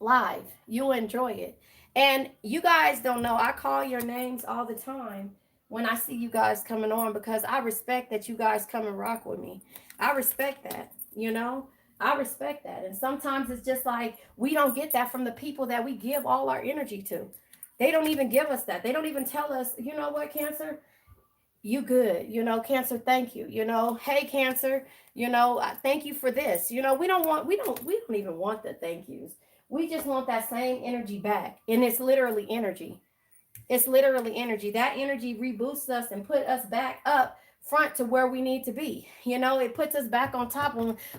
live. You'll enjoy it. And you guys don't know, I call your names all the time when I see you guys coming on because I respect that you guys come and rock with me. I respect that. I respect that. And sometimes it's just like we don't get that from the people that we give all our energy to. They don't even give us that. They don't even tell us, you know what, Cancer? You good. Cancer, thank you. Hey, Cancer, thank you for this. We don't even want the thank yous. We just want that same energy back. And it's literally energy. It's literally energy. That energy reboosts us and put us back up front to where we need to be. You know, it puts us back on top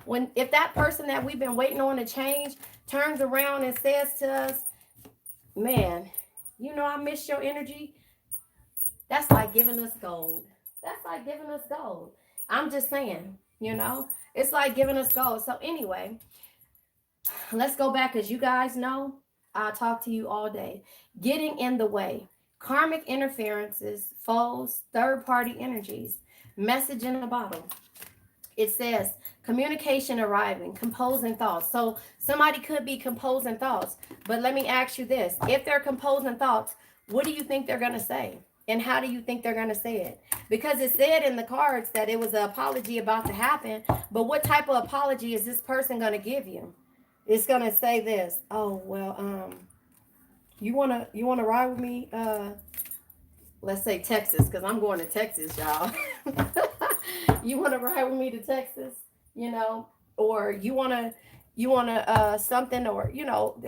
when if that person that we've been waiting on to change turns around and says to us, man, you know, I miss your energy. That's like giving us gold. That's like giving us gold. I'm just saying, you know, it's like giving us gold. So anyway, let's go back. As you guys know, I talk to you all day. Getting in the way, karmic interferences, foes, third party energies, message in a bottle. It says communication arriving, composing thoughts. So somebody could be composing thoughts, but let me ask you this: if they're composing thoughts, what do you think they're going to say? And how do you think they're going to say it? Because it said in the cards that it was an apology about to happen, but what type of apology is this person going to give you? It's going to say this: oh, well, you want to ride with me? Let's say Texas, because I'm going to Texas, y'all. You want to ride with me to Texas, you know, or you want to something, or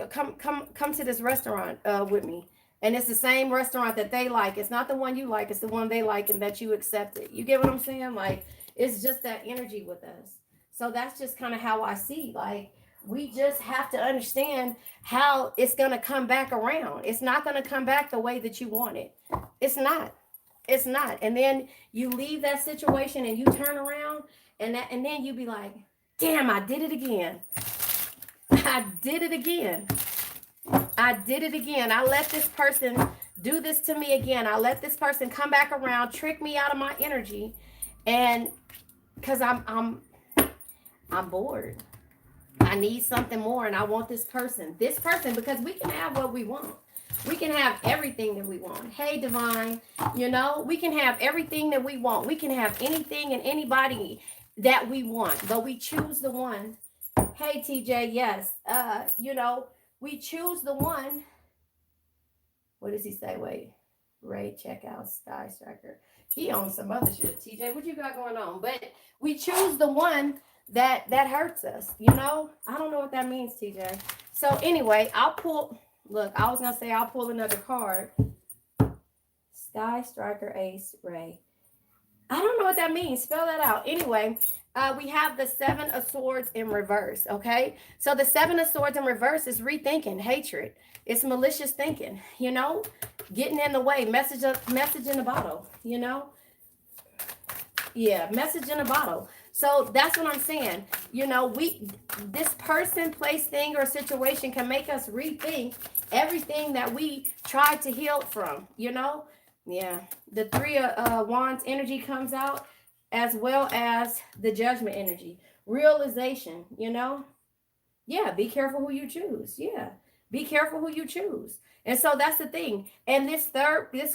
come to this restaurant with me. And it's the same restaurant that they like. It's not the one you like, it's the one they like, and that you accept it. You get what I'm saying? Like, it's just that energy with us. So that's just kind of how I see. Like, we just have to understand how it's going to come back around. It's not going to come back the way that you want it. It's not. It's not. And then you leave that situation and you turn around, and then you be like, damn, I did it again. I did it again. I did it again. I let this person do this to me again. I let this person come back around, trick me out of my energy, and because I'm bored. I need something more, and I want this person, because we can have what we want. We can have everything that we want. Hey, Divine, we can have everything that we want. We can have anything and anybody that we want, but we choose the one. Hey, TJ, yes. We choose the one. What does he say? Wait, Ray, check out Sky Striker. He owns some other shit. TJ, what you got going on? But we choose the one that hurts us. I don't know what that means, TJ. So anyway, I was gonna say I'll pull another card. Sky Striker Ace Ray. I don't know what that means. Spell that out. Anyway, we have the Seven of Swords in reverse. Okay, so the Seven of Swords in reverse is rethinking, hatred. It's malicious thinking. Getting in the way. Message in a bottle. Yeah, message in a bottle. So that's what I'm saying. This person, place, thing, or situation can make us rethink everything that we tried to heal from. Yeah. The Three of Wands energy comes out, as well as the Judgment energy. Realization. Yeah. Be careful who you choose. Yeah. Be careful who you choose. And so that's the thing. And this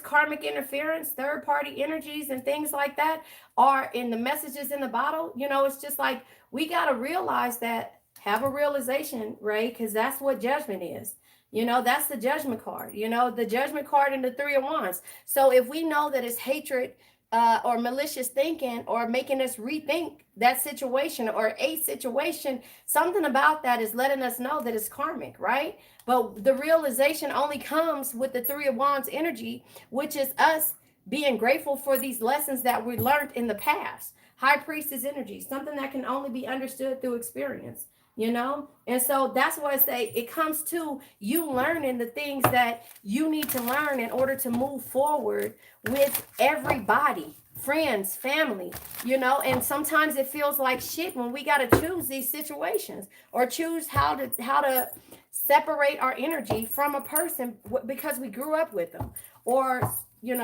karmic interference, third party energies and things like that are in the messages in the bottle. It's just like, we got to realize that, have a realization, Ray, because that's what judgment is. That's the judgment card, the judgment card and the Three of Wands. So if we know that it's hatred or malicious thinking or making us rethink that situation or a situation, something about that is letting us know that it's karmic, right? But the realization only comes with the Three of Wands energy, which is us being grateful for these lessons that we learned in the past. High Priestess energy, something that can only be understood through experience. And so that's why I say it comes to you learning the things that you need to learn in order to move forward with everybody, friends, family, and sometimes it feels like shit when we got to choose these situations or choose how to separate our energy from a person because we grew up with them, or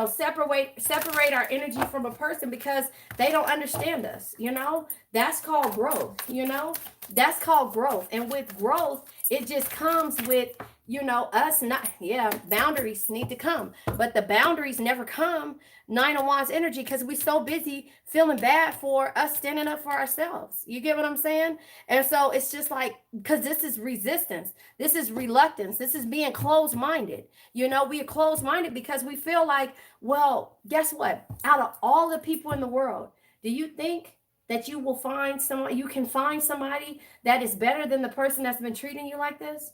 separate our energy from a person because they don't understand us. That's called growth. That's called growth. And with growth, it just comes with us not, boundaries need to come, but the boundaries never come. Nine of Wands energy, because we're so busy feeling bad for us standing up for ourselves. You get what I'm saying? And so it's just like, because this is resistance, this is reluctance, this is being closed-minded. We are closed-minded because we feel like, well, guess what? Out of all the people in the world, do you think that you can find somebody that is better than the person that's been treating you like this?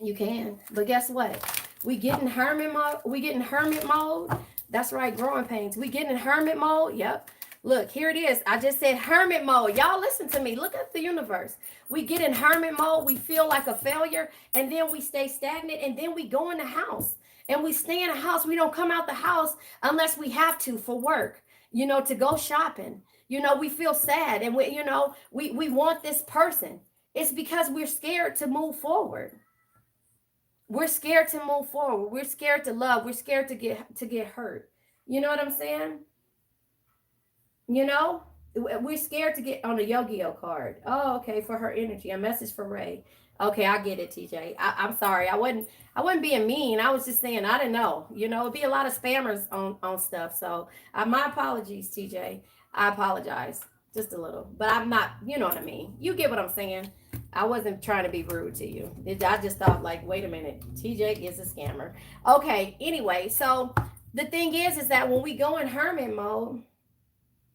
You can, but guess what? We get in hermit mode. That's right, growing pains. We get in hermit mode. Yep. Look, here it is. I just said hermit mode. Y'all listen to me. Look at the universe. We get in hermit mode. We feel like a failure. And then we stay stagnant. And then we go in the house. And we stay in the house. We don't come out the house unless we have to for work, to go shopping. We feel sad. And we want this person. It's because we're scared to move forward. We're scared to move forward. We're scared to love. We're scared to get hurt. You know what I'm saying? You know, we're scared to get on a Yu-Gi-Oh card. Oh, okay, for her energy. A message for Ray. Okay, I get it, TJ. I'm sorry. I wasn't being mean. I was just saying I didn't know. It'd be a lot of spammers on stuff. So my apologies, TJ. I apologize just a little, but I'm not. You know what I mean. You get what I'm saying. I wasn't trying to be rude to you. I just thought, like, wait a minute, TJ is a scammer. Okay. Anyway, so the thing is that when we go in hermit mode,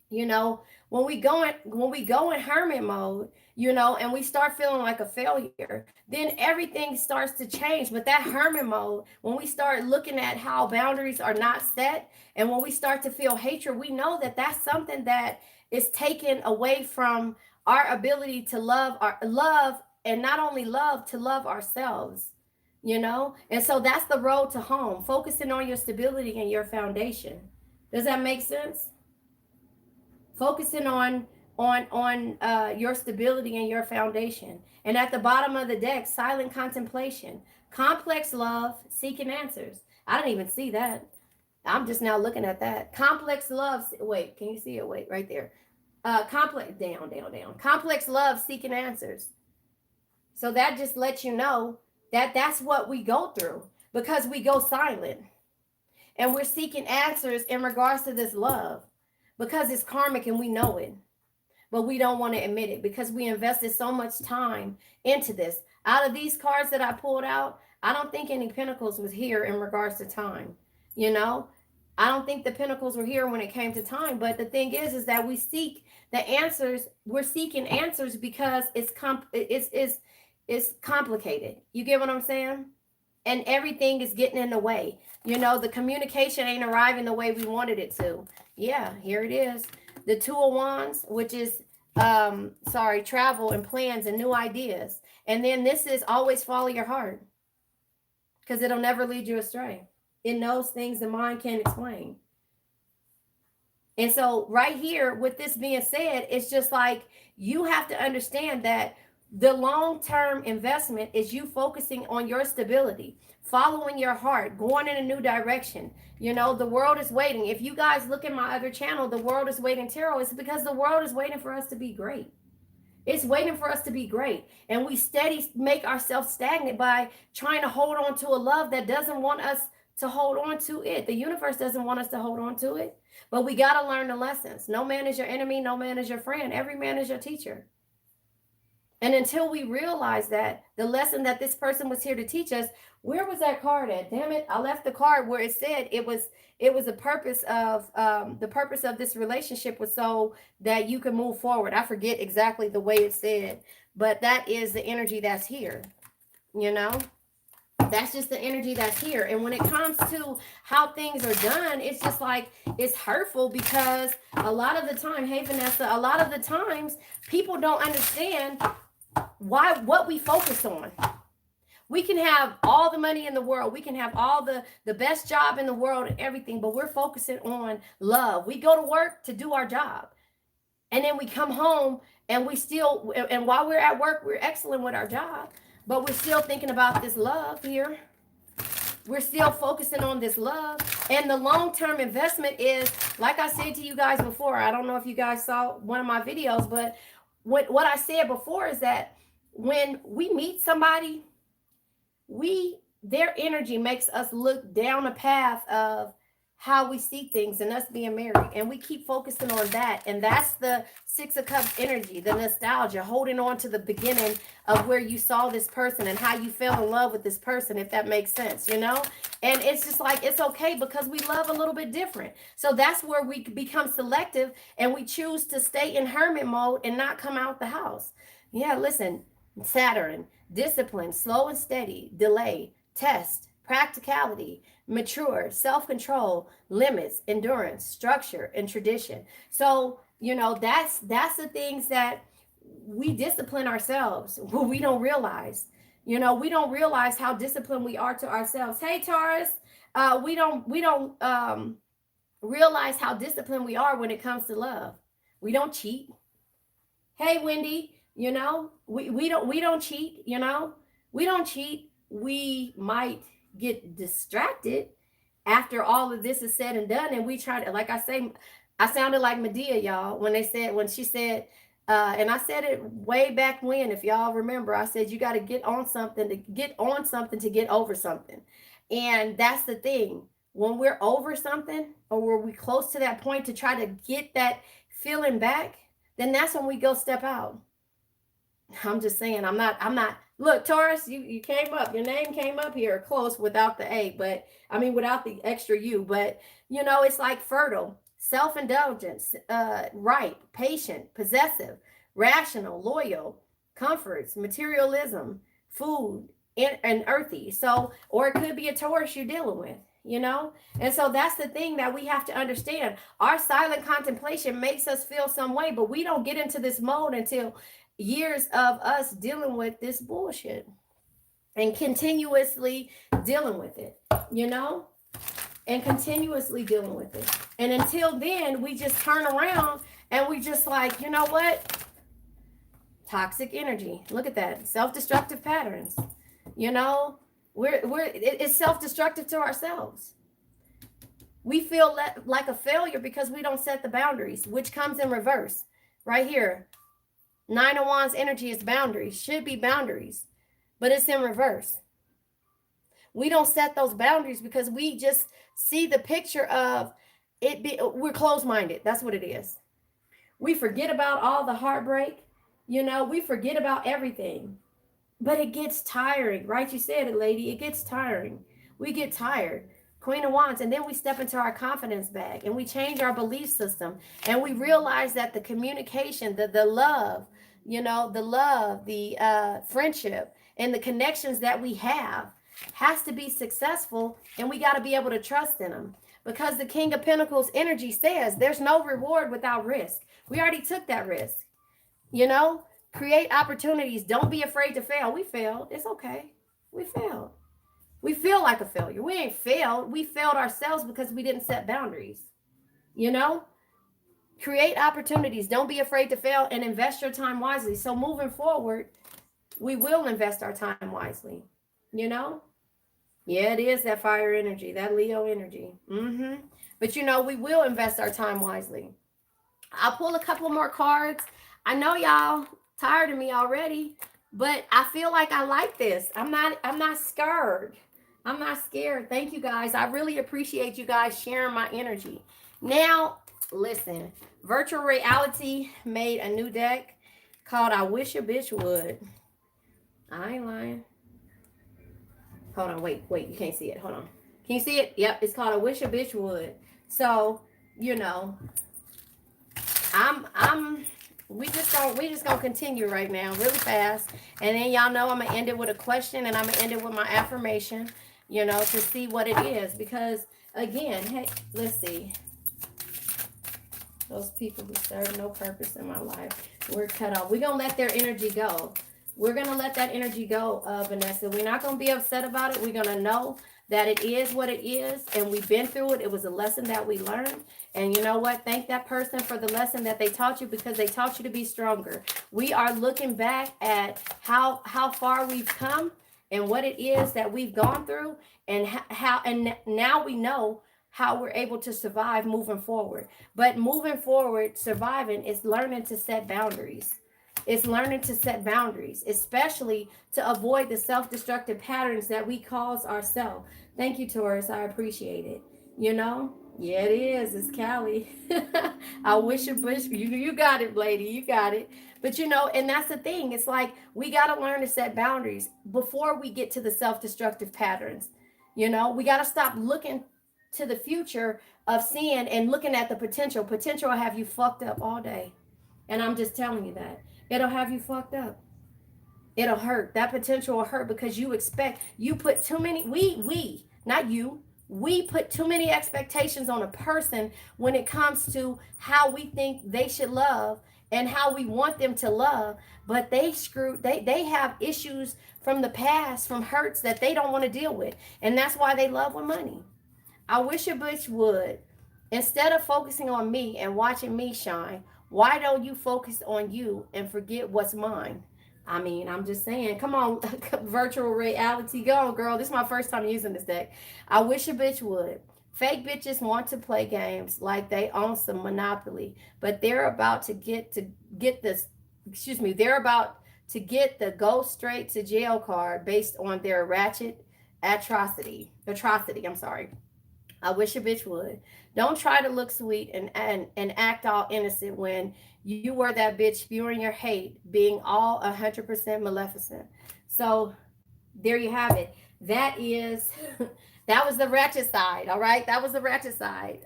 when we go in hermit mode, and we start feeling like a failure, then everything starts to change. But that hermit mode, when we start looking at how boundaries are not set, and when we start to feel hatred, we know that that's something that is taken away from our ability to love, and not only love, to love ourselves. And so that's the road to home, focusing on your stability and your foundation. Does that make sense? Focusing on your stability and your foundation. And at the bottom of the deck, silent contemplation, complex love, seeking answers. I don't even see that. I'm just now looking at that. Complex love. Wait, can you see it? Wait, right there. Complex, down. Complex love, seeking answers. So that just lets you know that that's what we go through, because we go silent and we're seeking answers in regards to this love, because it's karmic and we know it, but we don't want to admit it because we invested so much time into this. Out of these cards that I pulled out, I don't think any pentacles was here in regards to time. I don't think the pentacles were here when it came to time. But the thing is that we seek the answers. We're seeking answers because it's complicated. You get what I'm saying? And everything is getting in the way. The communication ain't arriving the way we wanted it to. Yeah, here it is. The Two of Wands, which is travel and plans and new ideas. And then this is always follow your heart, because it'll never lead you astray. It knows things the mind can't explain. And so right here, with this being said, it's just like you have to understand that the long-term investment is you focusing on your stability, following your heart, going in a new direction. The world is waiting. If you guys look at my other channel, The World is Waiting Tarot, it's because the world is waiting for us to be great. It's waiting for us to be great. And we steady make ourselves stagnant by trying to hold on to a love that doesn't want us to hold on to it. The universe doesn't want us to hold on to it. But we got to learn the lessons. No man is your enemy. No man is your friend. Every man is your teacher. And until we realize that the lesson that this person was here to teach us, where was that card at? Damn it. I left the card where it said it was the purpose of this relationship was so that you can move forward. I forget exactly the way it said, but that is the energy that's here. That's just the energy that's here. And when it comes to how things are done, it's just like, it's hurtful, because a lot of the time, hey Vanessa, a lot of the times people don't understand what we focus on. We can have all the money in the world. We can have all the best job in the world and everything, but we're focusing on love. We go to work to do our job. And then we come home and while we're at work, we're excellent with our job, but we're still thinking about this love here. We're still focusing on this love. And the long-term investment is, like I said to you guys before, I don't know if you guys saw one of my videos, but what I said before is that when we meet somebody, their energy makes us look down a path of how we see things and us being married. And we keep focusing on that. And that's the Six of Cups energy, the nostalgia, holding on to the beginning of where you saw this person and how you fell in love with this person, if that makes sense, And it's just like, it's okay, because we love a little bit different. So that's where we become selective and we choose to stay in hermit mode and not come out the house. Yeah, listen, Saturn, discipline, slow and steady, delay, test, practicality, mature, self-control, limits, endurance, structure, and tradition. So, that's the things that we discipline ourselves. What we don't realize. We don't realize how disciplined we are to ourselves. Hey, Taurus, we don't realize how disciplined we are when it comes to love. We don't cheat. Hey, Wendy, we don't cheat. We don't cheat. We might get distracted after all of this is said and done, and we try to, like I say, I sounded like Medea, y'all, when she said, and I said it way back when, if y'all remember, I said you got to get over something. And that's the thing. When we're over something, or were we close to that point to try to get that feeling back, then that's when we go step out. I'm just saying, I'm not, look, Taurus, you came up, your name came up here close without the A, but I mean, without the extra U, but it's like fertile, self-indulgence, ripe, patient, possessive, rational, loyal, comforts, materialism, food, and earthy. So, or it could be a Taurus you're dealing with. And so that's the thing that we have to understand. Our silent contemplation makes us feel some way, but we don't get into this mode until years of us dealing with this bullshit and continuously dealing with it, you know, and continuously dealing with it. And until then, we just turn around and we just like, you know what? Toxic energy. Look at that. Self-destructive patterns. You know, it's self-destructive to ourselves. We feel like a failure because we don't set the boundaries, which comes in reverse. Right here, Nine of Wands energy is boundaries, should be boundaries, but it's in reverse. We don't set those boundaries because we just see the picture of it. We're closed-minded. That's what it is. We forget about all the heartbreak. You know, we forget about everything. But it gets tiring, right? You said it, lady. It gets tiring. We get tired. Queen of Wands. And then we step into our confidence bag and we change our belief system. And we realize that the communication, the love, you know, the friendship and the connections that we have has to be successful. And we got to be able to trust in them. Because the King of Pentacles energy says there's no reward without risk. We already took that risk, you know? Create opportunities. Don't be afraid to fail. We failed. It's okay. We failed. We feel like a failure. We ain't failed. We failed ourselves because we didn't set boundaries. You know? Create opportunities. Don't be afraid to fail and invest your time wisely. So moving forward, we will invest our time wisely. You know? Yeah, it is that fire energy, that Leo energy. But you know, we will invest our time wisely. I'll pull a couple more cards. I know y'all tired of me already, but I feel like I like this. I'm not scared. I'm not scared. Thank you guys. I really appreciate you guys sharing my energy. Now, listen, Virtual Reality made a new deck called I Wish a Bitch Would. I ain't lying. Hold on, wait, you can't see it. Hold on. Can you see it? Yep, it's called I Wish a Bitch Would. So, you know, we just gonna continue right now really fast, and then y'all know I'm gonna end it with a question, and I'm gonna end it with my affirmation, you know, to see what it is. Because again, hey, let's see, those people who serve no purpose in my life, we're cut off. We're gonna let their energy go. We're gonna let that energy go, Vanessa. We're not gonna be upset about it. We're gonna know that it is what it is, and we've been through it. It was a lesson that we learned. And you know what? Thank that person for the lesson that they taught you, because they taught you to be stronger. We are looking back at how far we've come and what it is that we've gone through, and now we know how we're able to survive moving forward. But moving forward, surviving is learning to set boundaries. It's learning to set boundaries, especially to avoid the self-destructive patterns that we cause ourselves. Thank you, Taurus. I appreciate it. You know? Yeah, it is. It's Callie. I wish a bush. You got it, lady. You got it. But you know, and that's the thing. It's like we got to learn to set boundaries before we get to the self-destructive patterns. You know, we got to stop looking to the future of seeing and looking at the potential. Potential will have you fucked up all day. And I'm just telling you that. It'll have you fucked up. It'll hurt. That potential will hurt because you put too many, not you, we put too many expectations on a person when it comes to how we think they should love and how we want them to love. But they have issues from the past, from hurts that they don't want to deal with. And that's why they love with money. I wish a bitch would. Instead of focusing on me and watching me shine, why don't you focus on you and forget what's mine? I mean, I'm just saying, come on, virtual reality, go on, girl. This is my first time using this deck. I wish a bitch would. Fake bitches want to play games like they own some monopoly, but they're about to get this. Excuse me, they're about to get the go straight to jail card based on their ratchet atrocity. I'm sorry. I wish a bitch would. Don't try to look sweet and act all innocent when you were that bitch spewing your hate, being all 100% maleficent. So there you have it. That is, that was the ratchet side. All right, that was the ratchet side.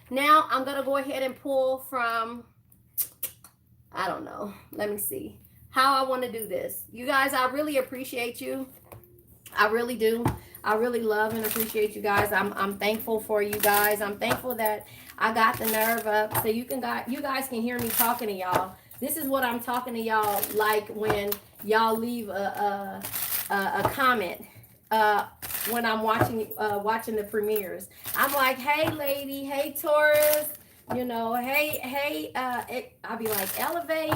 Now I'm gonna go ahead and pull from. I don't know. Let me see how I want to do this. You guys, I really appreciate you. I really do. I really love and appreciate you guys. I'm thankful for you guys. I'm thankful that I got the nerve up so you guys can hear me talking to y'all. This is what I'm talking to y'all like when y'all leave a comment when I'm watching the premieres. I'm like, hey lady, hey Taurus, hey, I'll be like, elevate,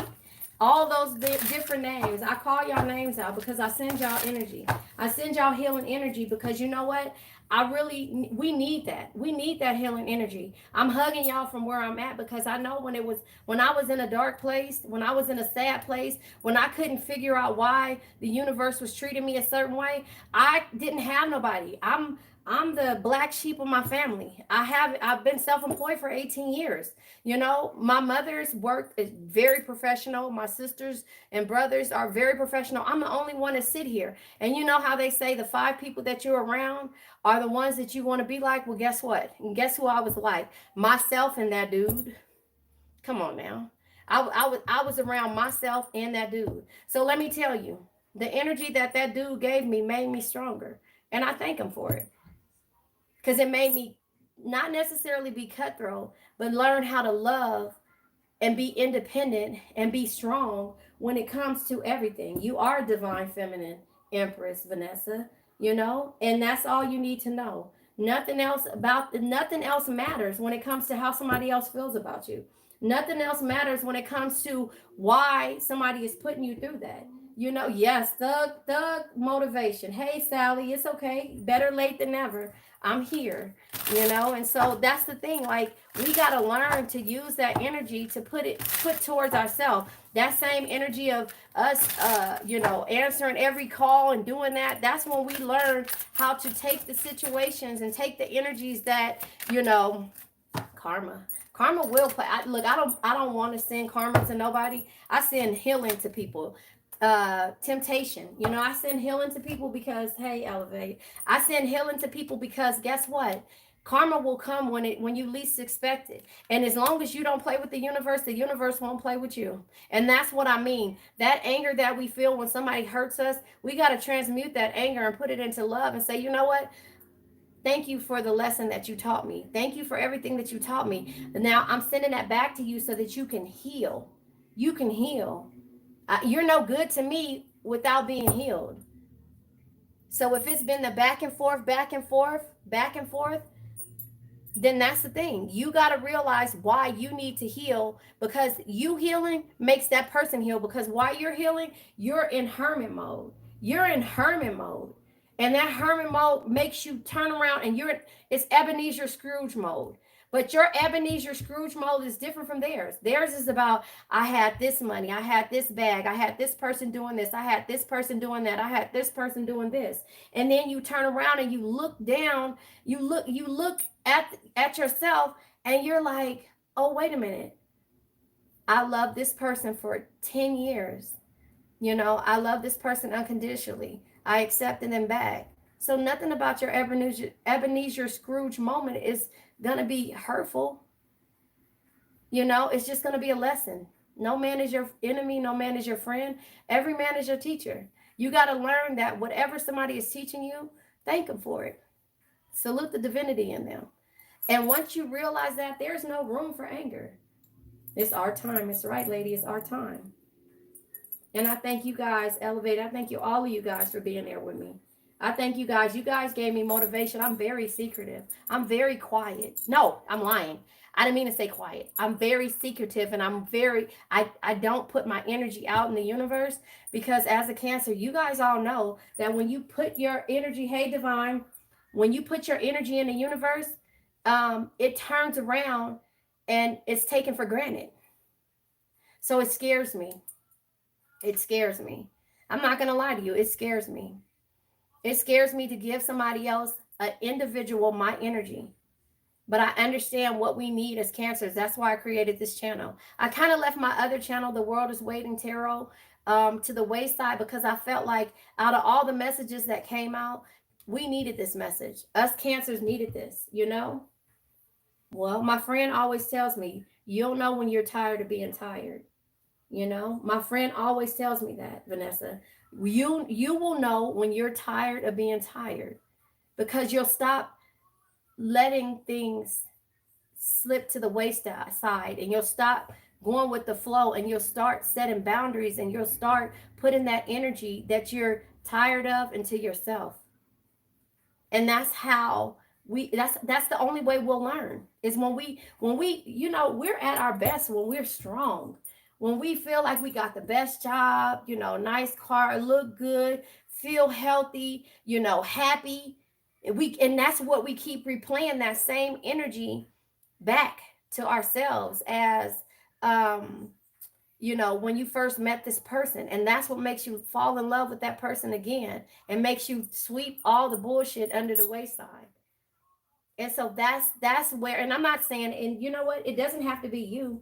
all those different names. I call y'all names out because I send y'all energy. I send y'all healing energy because you know what? We need that. We need that healing energy. I'm hugging y'all from where I'm at because I know when I was in a dark place, when I was in a sad place, when I couldn't figure out why the universe was treating me a certain way, I didn't have nobody. I'm the black sheep of my family. I've been self-employed for 18 years. My mother's work is very professional. My sisters and brothers are very professional. I'm the only one to sit here. And you know how they say the 5 people that you're around are the ones that you want to be like? Well, guess what? And guess who I was like? Myself and that dude. Come on now. I was around myself and that dude. So let me tell you, the energy that dude gave me made me stronger. And I thank him for it. Because it made me not necessarily be cutthroat, but learn how to love and be independent and be strong when it comes to everything. You are divine feminine empress, Vanessa, and that's all you need to know. Nothing else matters when it comes to how somebody else feels about you. Nothing else matters when it comes to why somebody is putting you through that. Yes, thug motivation. Hey Sally, it's okay. Better late than never. I'm here, and so that's the thing. Like, we got to learn to use that energy to put towards ourselves. That same energy of us, answering every call and doing that. That's when we learn how to take the situations and take the energies that, karma will play. I don't want to send karma to nobody. I send healing to people. Temptation, I send healing to people because, hey, elevate. I send healing to people because guess what? Karma will come when you least expect it. And as long as you don't play with the universe won't play with you. And that's what I mean. That anger that we feel when somebody hurts us, we got to transmute that anger and put it into love and say, you know what? Thank you for the lesson that you taught me. Thank you for everything that you taught me. Now I'm sending that back to you so that you can heal. You can heal. You're no good to me without being healed. So if it's been the back and forth, back and forth, back and forth, then that's the thing. You got to realize why you need to heal, because you healing makes that person heal, because while you're healing, you're in hermit mode. You're in hermit mode. And that hermit mode makes you turn around and it's Ebenezer Scrooge mode. But your Ebenezer Scrooge mode is different from theirs. Theirs is about, I had this money, I had this bag, I had this person doing this, I had this person doing that, I had this person doing this. And then you turn around and you look down, you look at yourself and you're like, oh, wait a minute. I love this person for 10 years. I love this person unconditionally. I accepted them back. So nothing about your Ebenezer Scrooge moment is going to be hurtful. It's just going to be a lesson. No man is your enemy. No man is your friend. Every man is your teacher. You got to learn that whatever somebody is teaching you, thank them for it. Salute the divinity in them. And once you realize that, there's no room for anger. It's our time. It's right, lady. It's our time. And I thank you guys, Elevate. I thank you, all of you guys, for being there with me. I thank you guys. You guys gave me motivation. I'm very secretive. I'm very quiet. No, I'm lying. I didn't mean to say quiet. I'm very secretive, and I don't put my energy out in the universe, because as a Cancer, you guys all know that when you put your energy, hey, Divine, when you put your energy in the universe, it turns around and it's taken for granted. So it scares me. It scares me. I'm not going to lie to you. It scares me. It scares me to give somebody else, an individual, my energy. But I understand what we need as Cancers. That's why I created this channel. I kind of left my other channel, The World is Waiting Tarot, to the wayside, because I felt like out of all the messages that came out, we needed this message. Us Cancers needed this, you know? Well, my friend always tells me, you don't know when you're tired of being tired. You know, my friend always tells me that, Vanessa. You will know when you're tired of being tired, because you'll stop letting things slip to the wayside, and you'll stop going with the flow, and you'll start setting boundaries, and you'll start putting that energy that you're tired of into yourself. And that's how that's the only way we'll learn, is when we we're at our best when we're strong, when we feel like we got the best job, nice car, look good, feel healthy, happy. And that's what we keep replaying, that same energy back to ourselves as when you first met this person. And that's what makes you fall in love with that person again, and makes you sweep all the bullshit under the wayside. And so that's where, and I'm not saying, and you know what, it doesn't have to be you.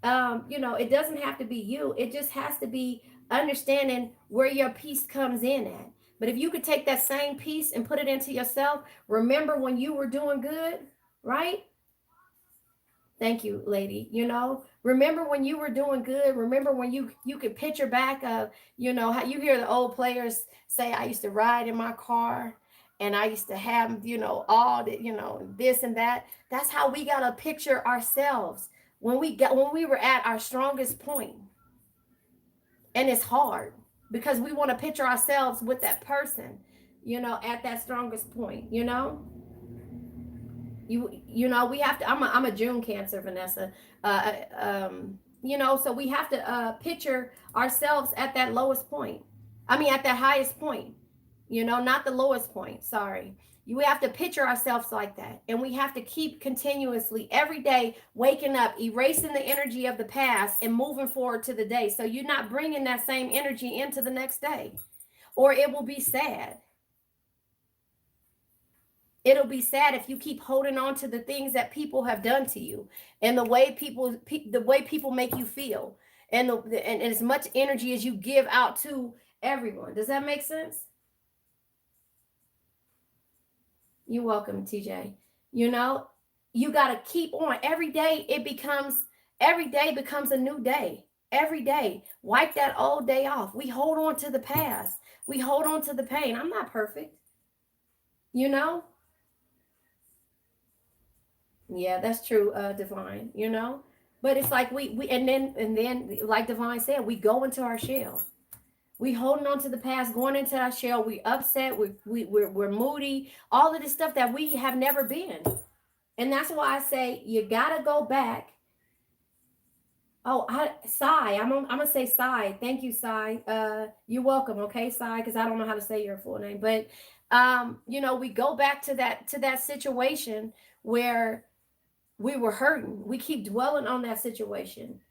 It doesn't have to be you. It just has to be understanding where your peace comes in at. But if you could take that same peace and put it into yourself, remember when you were doing good, right? Thank you, lady. Remember when you were doing good. Remember when you could picture back of, how you hear the old players say, I used to ride in my car, and I used to have, all the, this and that. That's how we got to picture ourselves when we were at our strongest point. And it's hard because we want to picture ourselves with that person, at that strongest point. We have to. I'm a June Cancer, Vanessa. So we have to picture ourselves at that lowest point. I mean, at that highest point. Not the lowest point. Sorry. We have to picture ourselves like that, and we have to keep continuously every day waking up, erasing the energy of the past and moving forward to the day. So you're not bringing that same energy into the next day, or it will be sad. It'll be sad if you keep holding on to the things that people have done to you, and the way people make you feel, and and as much energy as you give out to everyone. Does that make sense? You're welcome, TJ. You got to keep on. Every day becomes a new day. Every day. Wipe that old day off. We hold on to the past. We hold on to the pain. I'm not perfect. Yeah, that's true, Divine, But it's like we and then like Divine said, we go into our shell. We holding on to the past, going into our shell. We upset. We're moody. All of this stuff that we have never been, and that's why I say you gotta go back. Oh, Sai. I'm gonna say Sai. Thank you, Sai. You're welcome. Okay, Sai, because I don't know how to say your full name, but we go back to that situation where we were hurting. We keep dwelling on that situation.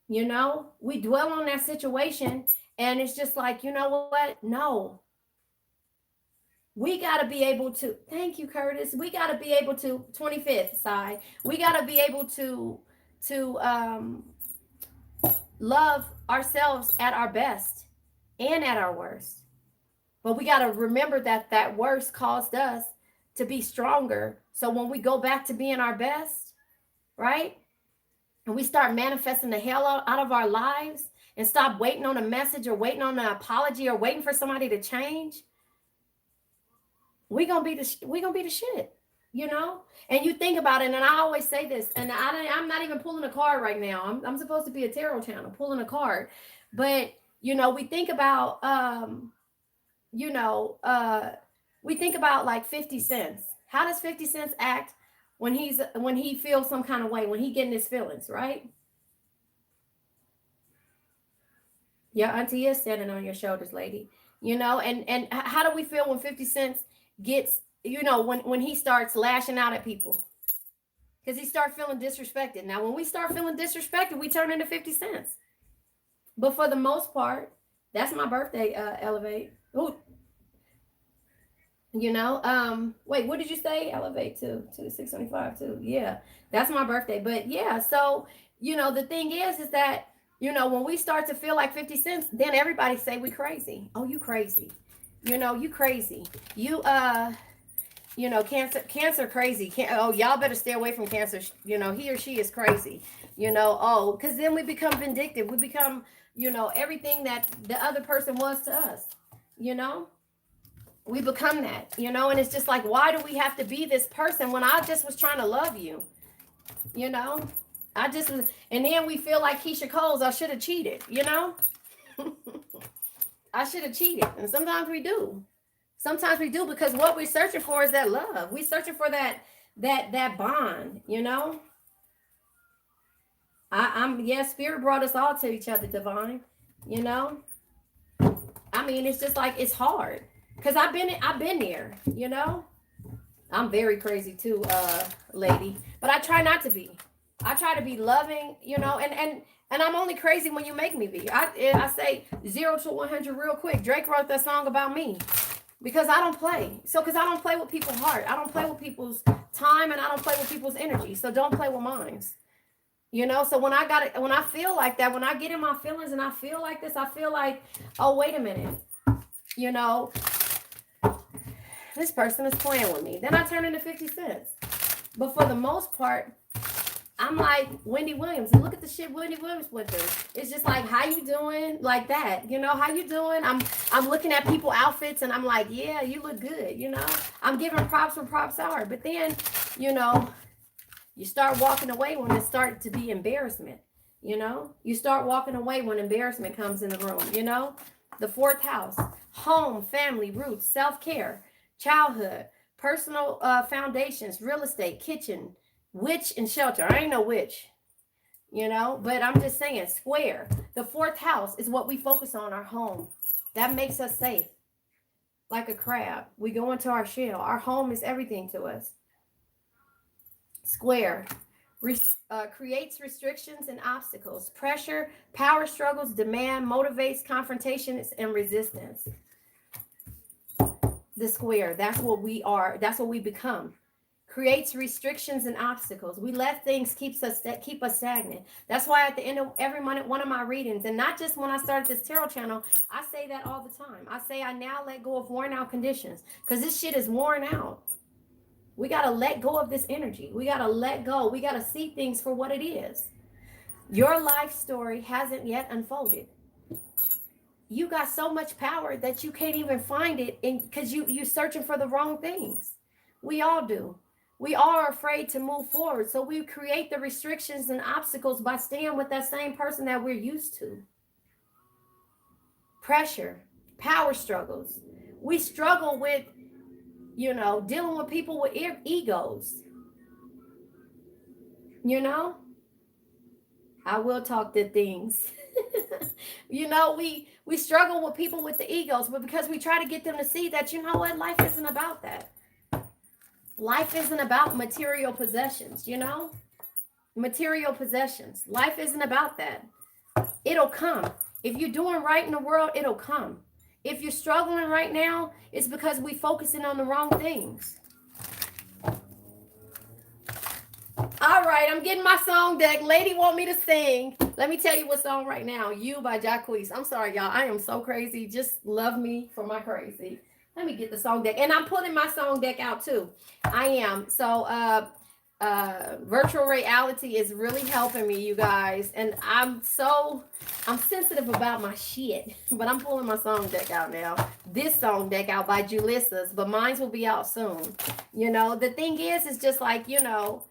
We dwell on that situation, and it's just like, you know what? No. We got to be able to, thank you, Curtis. We got to be able to, 25th side. We got to be able to love ourselves at our best and at our worst. But we got to remember that worst caused us to be stronger. So when we go back to being our best, right? and we start manifesting the hell out of our lives and stop waiting on a message or waiting on an apology or waiting for somebody to change, we gonna be the shit, you know. And you think about it, and I always say this, and I'm not even pulling a card right now. I'm supposed to be a tarot channel pulling a card, but you know, we think about you know, we think about like 50 cents. How does 50 cents act when he feels some kind of way, when he getting his feelings, right? Your auntie is standing on your shoulders, lady. You know, and how do we feel when 50 cents gets, you know, when he starts lashing out at people? Because he start feeling disrespected. Now, when we start feeling disrespected, we turn into 50 cents. But for the most part, that's my birthday, Elevate. Ooh, you know, wait, what did you say? Elevate to 625 too. Yeah, that's my birthday. But yeah, so you know, the thing is that, you know, when we start to feel like 50 cents, then everybody say we crazy. Oh, you crazy. You know, you crazy. You know, cancer crazy. Oh, y'all better stay away from cancer. You know, he or she is crazy. You know, oh, because then we become vindictive. We become, you know, everything that the other person was to us. You know, we become that, you know. And it's just like, why do we have to be this person when I just was trying to love you? You know, I just was, and then we feel like Keisha Coles, I should have cheated, you know. I should have cheated. And sometimes we do. Sometimes we do, because what we're searching for is that love. We're searching for that bond, you know. I'm yeah, spirit brought us all to each other, divine. You know? I mean, it's just like it's hard. Cause I've been there, you know. I'm very crazy too, lady. But I try not to be. I try to be loving, you know, and I'm only crazy when you make me be. I say 0 to 100 real quick. Drake wrote that song about me because I don't play. So because I don't play with people's heart, I don't play with people's time, and I don't play with people's energy. So don't play with mine. You know, so when I got it, when I feel like that, when I get in my feelings and I feel like this, I feel like, oh, wait a minute, you know, this person is playing with me. Then I turn into 50 cents. But for the most part, I'm like Wendy Williams. And look at the shit Wendy Williams went through. It's just like, how you doing? Like that. You know, how you doing? I'm looking at people outfits and I'm like, yeah, you look good, you know. I'm giving props when props are. But then, you know, you start walking away when it started to be embarrassment. You know, you start walking away when embarrassment comes in the room, you know. The fourth house, home, family, roots, self-care, childhood, personal foundations, real estate, kitchen, witch, and shelter. I ain't no witch, you know, but I'm just saying, square. The fourth house is what we focus on, our home. That makes us safe, like a crab. We go into our shell. Our home is everything to us. Square. Creates restrictions and obstacles, pressure, power struggles, demand, motivates confrontations and resistance. The square, that's what we are, that's what we become. Creates restrictions and obstacles. We let things keep us stagnant. That's why at the end of every one of my readings, and not just when I started this tarot channel, I say that all the time. I say I now let go of worn out conditions, because this shit is worn out. We got to let go of this energy. We got to let go. We got to see things for what it is. Your life story hasn't yet unfolded. You got so much power that you can't even find it, because you're searching for the wrong things. We all do. We are afraid to move forward. So we create the restrictions and obstacles by staying with that same person that we're used to. Pressure, power struggles. We struggle with, you know, dealing with people with egos. You know, I will talk the things. You know, we struggle with people with the egos, but because we try to get them to see that, you know what, life isn't about that. Life isn't about material possessions, you know? Material possessions. Life isn't about that. It'll come. If you're doing right in the world, it'll come. If you're struggling right now, it's because we're focusing on the wrong things. All right, I'm getting my song deck. Lady want me to sing. Let me tell you what song right now. You by Jacquees. I'm sorry, y'all. I am so crazy. Just love me for my crazy. Let me get the song deck. And I'm putting my song deck out too. I am. So Virtual reality is really helping me, you guys. And I'm sensitive about my shit. But I'm pulling my song deck out now. This song deck out by Julissas, but mine will be out soon. You know, the thing is just like, you know,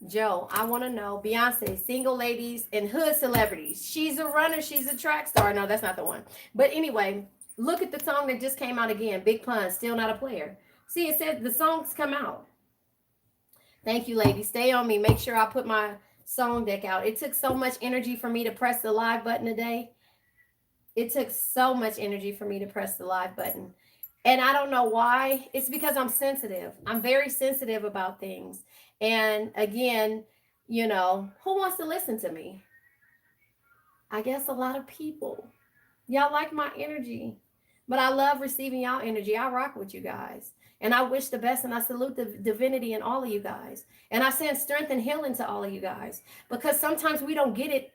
Joe, I want to know Beyonce, single ladies and hood celebrities. She's a runner. She's a track star. No, that's not the one. But anyway, look at the song that just came out again. Big Pun, Still Not a Player. See, it said the songs come out. Thank you, ladies. Stay on me. Make sure I put my song deck out. It took so much energy for me to press the live button today. It took so much energy for me to press the live button. And I don't know why. It's because I'm sensitive. I'm very sensitive about things. And again, you know, who wants to listen to me? I guess a lot of people. Y'all like my energy. But I love receiving y'all energy. I rock with you guys. And I wish the best, and I salute the divinity in all of you guys. And I send strength and healing to all of you guys. Because sometimes we don't get it.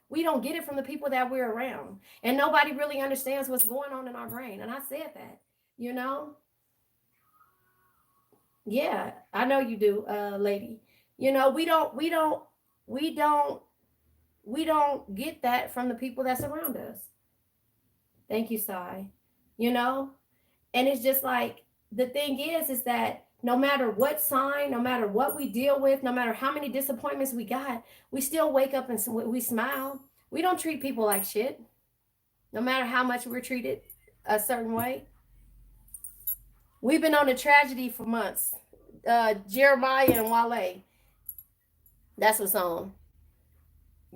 We don't get it from the people that we're around. And nobody really understands what's going on in our brain. And I said that, you know? Yeah, I know you do, lady. You know, we don't get that from the people that's around us. Thank you, Sai. You know? And it's just like, the thing is that no matter what sign, no matter what we deal with, no matter how many disappointments we got, we still wake up and we smile. We don't treat people like shit, no matter how much we're treated a certain way. We've been on a tragedy for months. Jeremiah and Wale. That's what's on.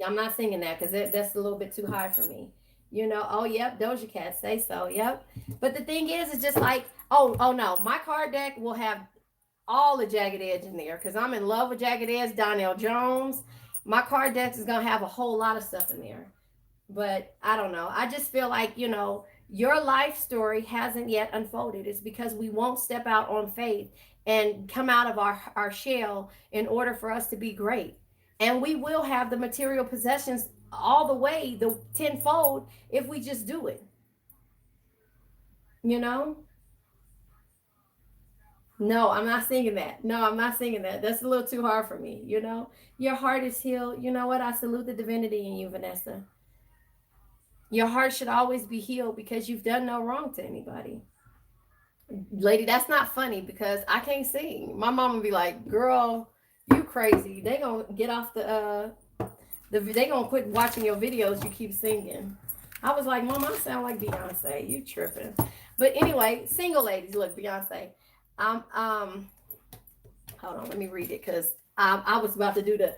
I'm not singing that because that's a little bit too high for me. You know, oh, yep, Doja Cat, say so, yep. But the thing is, it's just like, oh no, my card deck will have all the Jagged Edge in there because I'm in love with Jagged Edge, Donnell Jones. My card deck is going to have a whole lot of stuff in there. But I don't know. I just feel like, you know, your life story hasn't yet unfolded. It's because we won't step out on faith and come out of our shell in order for us to be great. And we will have the material possessions all the way, the tenfold, if we just do it. You know? No, I'm not singing that. No, I'm not singing that. That's a little too hard for me, you know? Your heart is healed. You know what? I salute the divinity in you, Vanessa. Your heart should always be healed because you've done no wrong to anybody. Lady, that's not funny because I can't sing. My mom would be like, girl, you crazy. They gonna get off they gonna quit watching your videos. You keep singing. I was like, Mom, I sound like Beyonce. You tripping. But anyway, single ladies, look, Beyonce. Hold on, let me read it because I was about to do the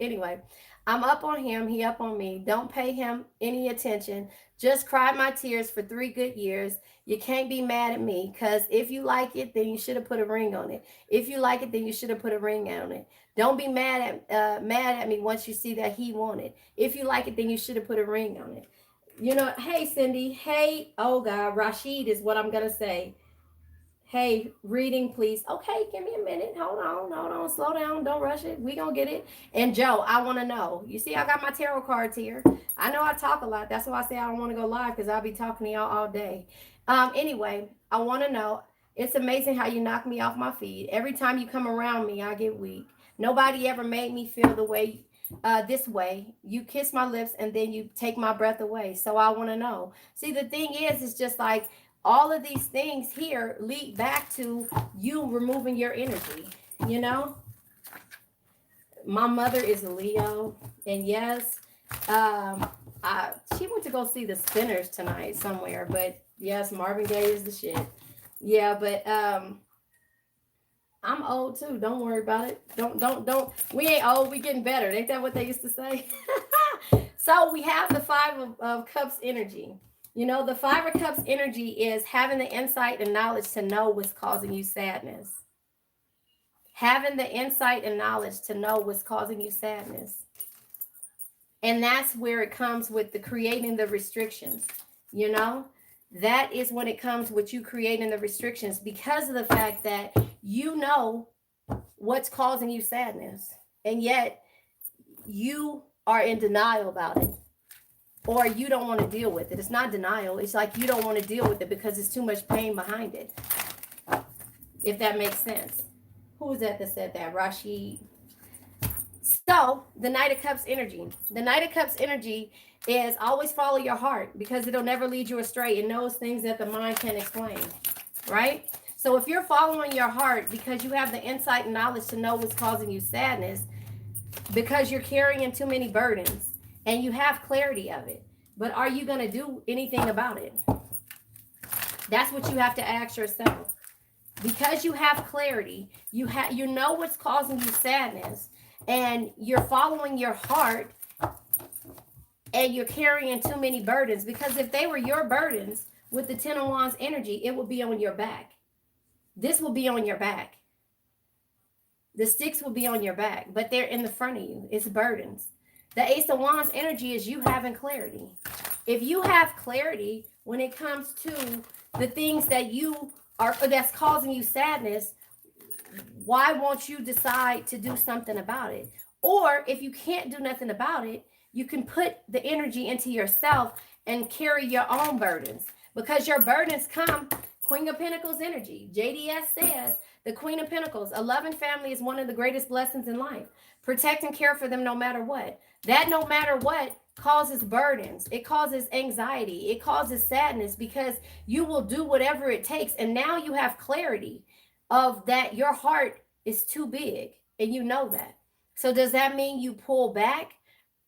Anyway, I'm up on him, he up on me. Don't pay him any attention. Just cried my tears for 3 good years. You can't be mad at me because if you like it, then you should have put a ring on it. If you like it, then you should have put a ring on it. Don't be mad at me once you see that he wanted. If you like it, then you should have put a ring on it. You know, hey, Cindy. Hey, oh, God, Rashid is what I'm going to say. Hey, reading, please. Okay, give me a minute. Hold on. Slow down. Don't rush it. We gonna get it. And Joe, I want to know. You see, I got my tarot cards here. I know I talk a lot. That's why I say I don't want to go live because I'll be talking to y'all all day. Anyway, I want to know. It's amazing how you knock me off my feet. Every time you come around me, I get weak. Nobody ever made me feel the way this way. You kiss my lips and then you take my breath away. So I want to know. See, the thing is, it's just like all of these things here lead back to you removing your energy, you know? My mother is a Leo, and yes, she went to go see the Spinners tonight somewhere, but yes, Marvin Gaye is the shit. Yeah, but I'm old too. Don't worry about it. Don't. We ain't old. We getting better. Ain't that what they used to say? So we have the Five of Cups energy. You know, the Five of Cups energy is having the insight and knowledge to know what's causing you sadness. Having the insight and knowledge to know what's causing you sadness. And that's where it comes with the creating the restrictions. You know, that is when it comes with you creating the restrictions because of the fact that you know what's causing you sadness. And yet you are in denial about it. Or you don't want to deal with it. It's not denial. It's like you don't want to deal with it because it's too much pain behind it. If that makes sense. Who was that said that? Rashid. So the Knight of Cups energy. The Knight of Cups energy is always follow your heart because it'll never lead you astray. It knows things that the mind can't explain, right? So if you're following your heart because you have the insight and knowledge to know what's causing you sadness, because you're carrying too many burdens and you have clarity of it, but are you going to do anything about it? That's what you have to ask yourself. Because you have clarity, you know what's causing you sadness, and you're following your heart, and you're carrying too many burdens. Because if they were your burdens with the Ten of Wands energy, it will be on your back. This will be on your back. The sticks will be on your back, but they're in the front of you. It's burdens. The Ace of Wands energy is you having clarity. If you have clarity when it comes to the things that you are, that's causing you sadness, why won't you decide to do something about it? Or if you can't do nothing about it, you can put the energy into yourself and carry your own burdens, because your burdens come. Queen of Pentacles energy. JDS says the Queen of Pentacles, a loving family is one of the greatest blessings in life. Protect and care for them no matter what. That no matter what causes burdens. It causes anxiety. It causes sadness, because you will do whatever it takes. And now you have clarity of that your heart is too big, and you know that. So does that mean you pull back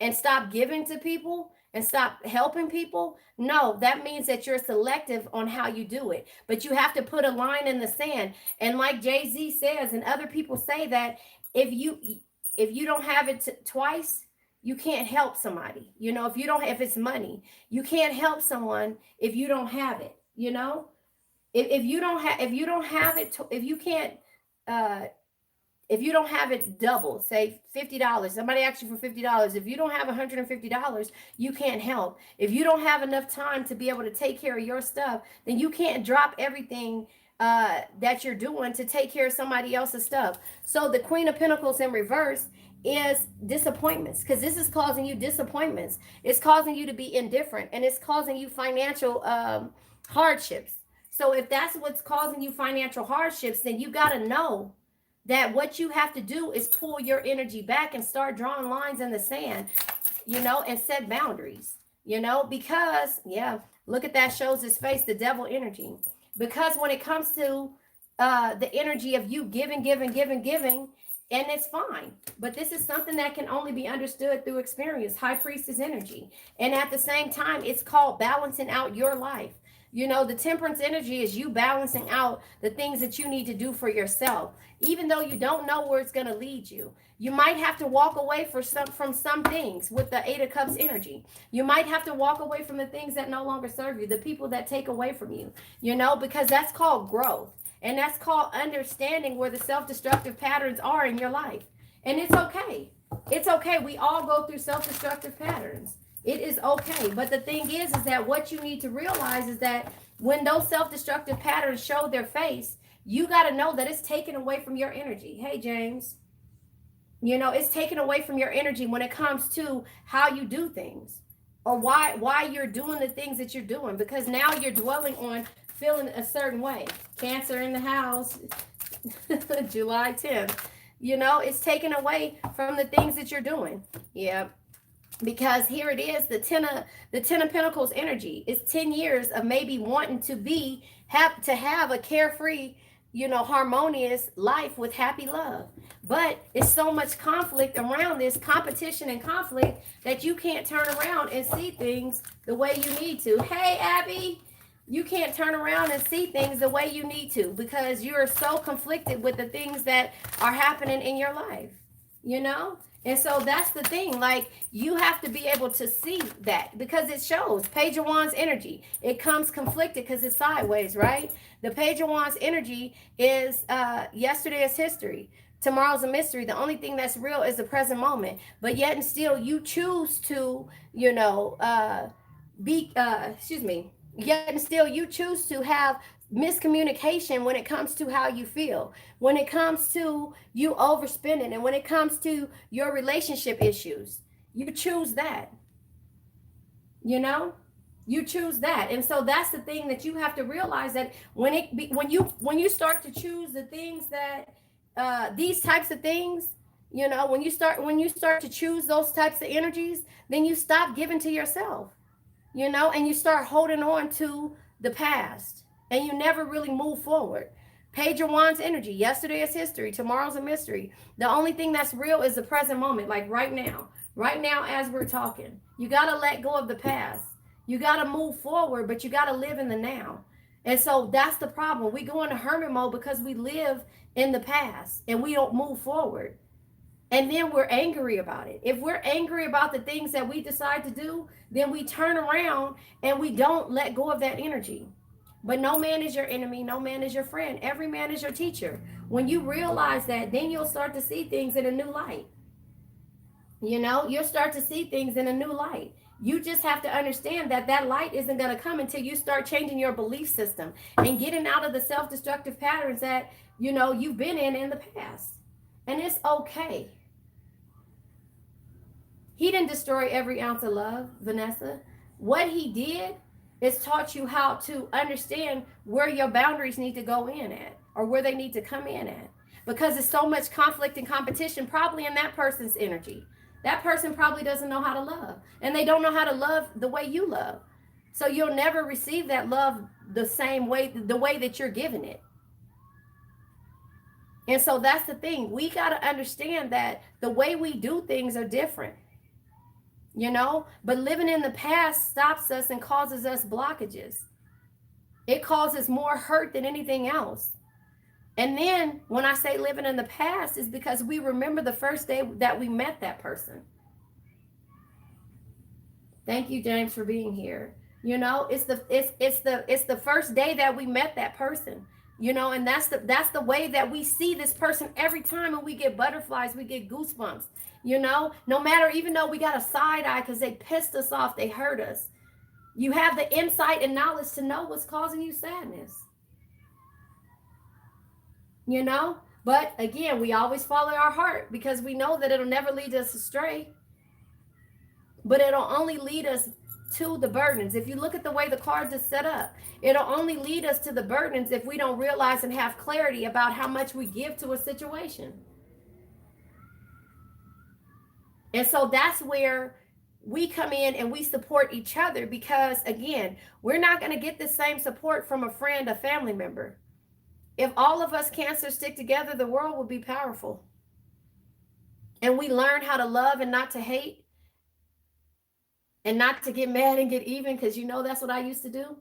and stop giving to people and stop helping people? No, that means that you're selective on how you do it. But you have to put a line in the sand. And like Jay-Z says, and other people say, that if you don't have it twice, you can't help somebody. If it's money, you can't help someone if you don't have it. If you don't have it, if you can't uh if you don't have it double, say $50, somebody asks you for $50. If you don't have $150, you can't help. If you don't have enough time to be able to take care of your stuff, then you can't drop everything that you're doing to take care of somebody else's stuff. So the Queen of Pentacles in reverse is disappointments, because this is causing you disappointments. It's causing you to be indifferent, and it's causing you financial hardships. So if that's what's causing you financial hardships, then you got to know that what you have to do is pull your energy back and start drawing lines in the sand, and set boundaries, because, yeah, look at that, shows his face, the devil energy. Because when it comes to the energy of you giving, and it's fine, but this is something that can only be understood through experience. High Priestess energy. And at the same time, it's called balancing out your life. The Temperance energy is you balancing out the things that you need to do for yourself, even though you don't know where it's going to lead you. You might have to walk away from some things with the Eight of Cups energy. You might have to walk away from the things that no longer serve you, the people that take away from you, because that's called growth. And that's called understanding where the self-destructive patterns are in your life. And it's okay. It's okay. We all go through self-destructive patterns. It is okay. But the thing is that what you need to realize is that when those self-destructive patterns show their face, you got to know that it's taken away from your energy. Hey, James. It's taken away from your energy when it comes to how you do things, or why you're doing the things that you're doing, because now you're dwelling on feeling a certain way. Cancer in the house, July 10th. It's taken away from the things that you're doing. Yeah. Because here it is, the Ten of Pentacles energy. It's 10 years of maybe wanting to have a carefree, harmonious life with happy love. But it's so much conflict around this, competition and conflict, that you can't turn around and see things the way you need to. Hey, Abby, you can't turn around and see things the way you need to, because you're so conflicted with the things that are happening in your life, And so that's the thing. Like, you have to be able to see that, because it shows. Page of Wands energy. It comes conflicted because it's sideways, right? The Page of Wands energy is yesterday is history. Tomorrow's a mystery. The only thing that's real is the present moment. But yet and still, you choose to, yet and still you choose to have miscommunication when it comes to how you feel, when it comes to you overspending, and when it comes to your relationship issues. You choose that. You choose that. And so that's the thing that you have to realize, that when you start to choose the things that these types of things, you know, when you start to choose those types of energies, then you stop giving to yourself, you know, and you start holding on to the past, and you never really move forward. Page your wands energy. Yesterday is history. Tomorrow's a mystery. The only thing that's real is the present moment, like right now. Right now, as we're talking, you got to let go of the past. You got to move forward, but you got to live in the now. And so that's the problem. We go into hermit mode because we live in the past and we don't move forward. And then we're angry about it. If we're angry about the things that we decide to do, then we turn around and we don't let go of that energy. But no man is your enemy. No man is your friend. Every man is your teacher. When you realize that, then you'll start to see things in a new light. You know, you'll start to see things in a new light. You just have to understand that that light isn't going to come until you start changing your belief system and getting out of the self-destructive patterns that, you know, you've been in the past. And it's okay. He didn't destroy every ounce of love, Vanessa. What he did is taught you how to understand where your boundaries need to go in at, or where they need to come in at. Because there's so much conflict and competition probably in that person's energy. That person probably doesn't know how to love. And they don't know how to love the way you love. So you'll never receive that love the same way, the way that you're giving it. And so that's the thing. We got to understand that the way we do things are different. You know, but living in the past stops us and causes us blockages. It causes more hurt than anything else. And then when I say living in the past, is because we remember the first day that we met that person. Thank you, James, for being here. You know, it's the first day that we met that person. You know, and that's the way that we see this person every time, and we get butterflies, we get goosebumps. You know, no matter, even though we got a side eye because they pissed us off, they hurt us. You have the insight and knowledge to know what's causing you sadness. You know, but again, we always follow our heart because we know that it'll never lead us astray. But it'll only lead us to the burdens. If you look at the way the cards are set up, it'll only lead us to the burdens if we don't realize and have clarity about how much we give to a situation. And so that's where we come in and we support each other, because again, we're not going to get the same support from a friend, a family member. If all of us Cancer stick together, the world will be powerful. And we learn how to love and not to hate, and not to get mad and get even, because you know that's what I used to do.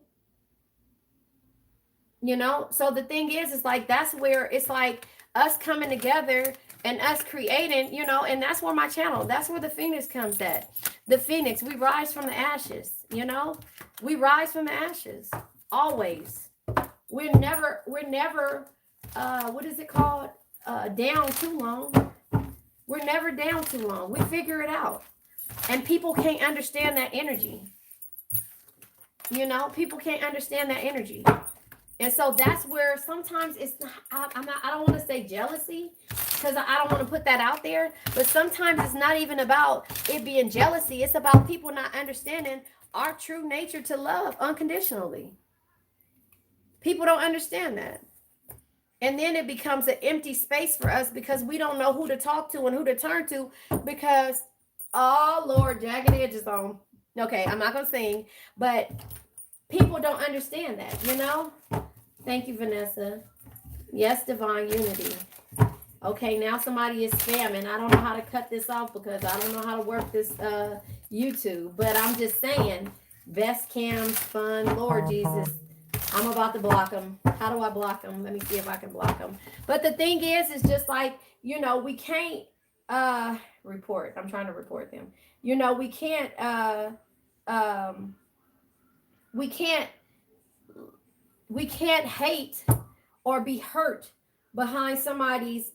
You know, so the thing is like, that's where it's like us coming together and us creating, you know, and that's where my channel, that's where the Phoenix comes at. The Phoenix, we rise from the ashes, you know, we rise from the ashes, always. We're never, what is it called? Down too long. We're never down too long. We figure it out. And people can't understand that energy. You know, people can't understand that energy. And so that's where sometimes it's not, I don't want to say jealousy, because I don't want to put that out there, but sometimes it's not even about it being jealousy. It's about people not understanding our true nature to love unconditionally. People don't understand that. And then it becomes an empty space for us because we don't know who to talk to and who to turn to, because, oh Lord, jagged edges on. Okay, I'm not going to sing, but people don't understand that, you know? Thank you, Vanessa. Yes, divine unity. Okay, now somebody is spamming. I don't know how to cut this off because I don't know how to work this YouTube. But I'm just saying, best cams, fun, Lord Jesus. I'm about to block them. How do I block them? Let me see if I can block them. But the thing is just like, you know, we can't report. I'm trying to report them. You know, we can't hate or be hurt behind somebody's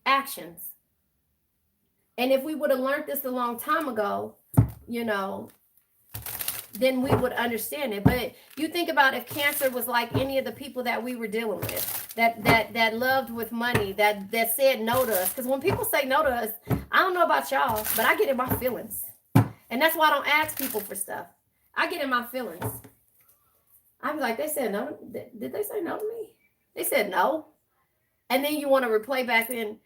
actions. And if we would have learned this a long time ago, you know, then we would understand it. But you think about if Cancer was like any of the people that we were dealing with, that loved with money, that said no to us. Because when people say no to us, I don't know about y'all, but I get in my feelings. And that's why I don't ask people for stuff. I get in my feelings. I was like, they said no. Did they say no to me? They said no. And then you want to replay back in.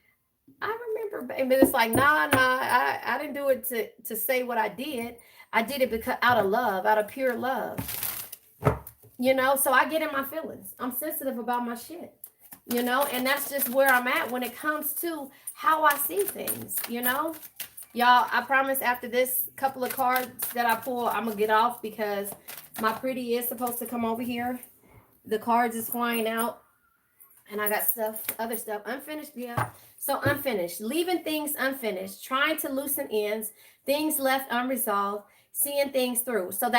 I remember, but it's like, nah, I didn't do it to say what I did. I did it because out of love, out of pure love. So I get in my feelings. I'm sensitive about my shit. And that's just where I'm at when it comes to how I see things. Y'all, I promise after this couple of cards that I pull, I'm gonna get off because my pretty is supposed to come over here. The cards is flying out, and I got other stuff unfinished. Yeah. So unfinished, leaving things unfinished, trying to loosen ends, things left unresolved, seeing things through. So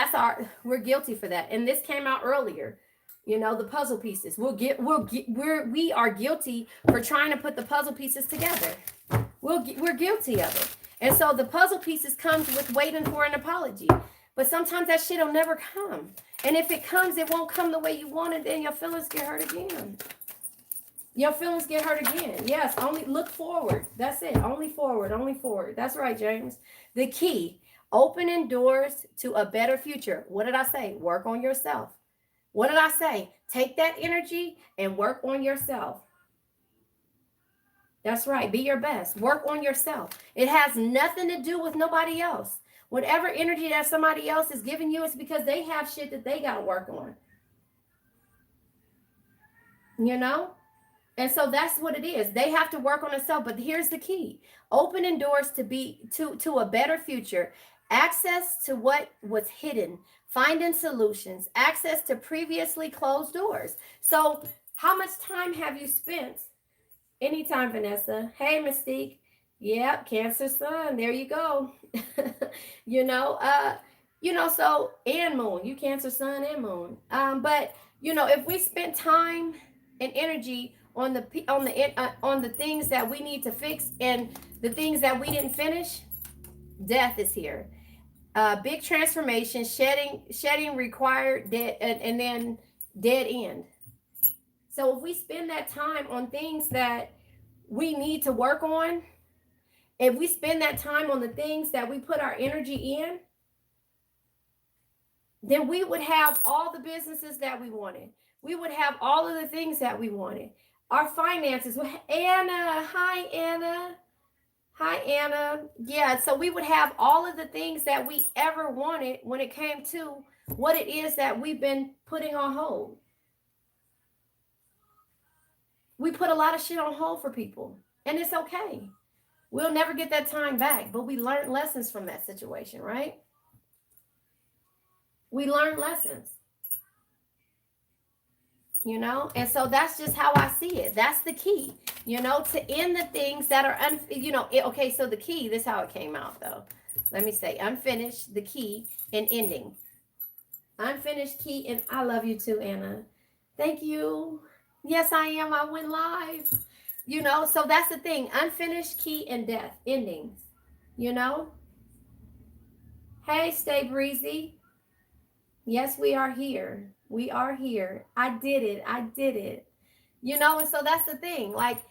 we're guilty for that. And this came out earlier. The puzzle pieces. We are guilty for trying to put the puzzle pieces together. We're guilty of it. And so the puzzle pieces comes with waiting for an apology. But sometimes that shit will never come. And if it comes, it won't come the way you want it, then your feelings get hurt again. Your feelings get hurt again. Yes, only look forward. That's it. Only forward, only forward. That's right, James. The key, opening doors to a better future. What did I say? Work on yourself. What did I say? Take that energy and work on yourself. That's right. Be your best. Work on yourself. It has nothing to do with nobody else. Whatever energy that somebody else is giving you, it's because they have shit that they got to work on. And so that's what it is. They have to work on themselves. But here's the key. Opening doors to a better future. Access to what was hidden. Finding solutions. Access to previously closed doors. So how much time have you spent? Anytime, Vanessa. Hey, Mystique. Yep, Cancer Sun. There you go. So, and Moon. You Cancer Sun and Moon. But if we spent time and energy on the things that we need to fix and the things that we didn't finish, death is here. Big transformation, shedding required dead, and then dead end. So if we spend that time on things that we need to work on, if we spend that time on the things that we put our energy in, then we would have all the businesses that we wanted. We would have all of the things that we wanted. Our finances. Anna, hi, Anna. Hi, Anna. Yeah, so we would have all of the things that we ever wanted when it came to what it is that we've been putting on hold. We put a lot of shit on hold for people, and it's okay. We'll never get that time back, but we learned lessons from that situation, right? We learned lessons. And so that's just how I see it. That's the key, to end the things that are, okay, so the key, this is how it came out, though. Let me say, unfinished, the key, and ending. Unfinished, key, and I love you too, Anna. Thank you. Yes, I am. I went live. So that's the thing. Unfinished, key, and death, endings. Hey, Stay Breezy. Yes, we are here. We are here. I did it. And so that's the thing. Like,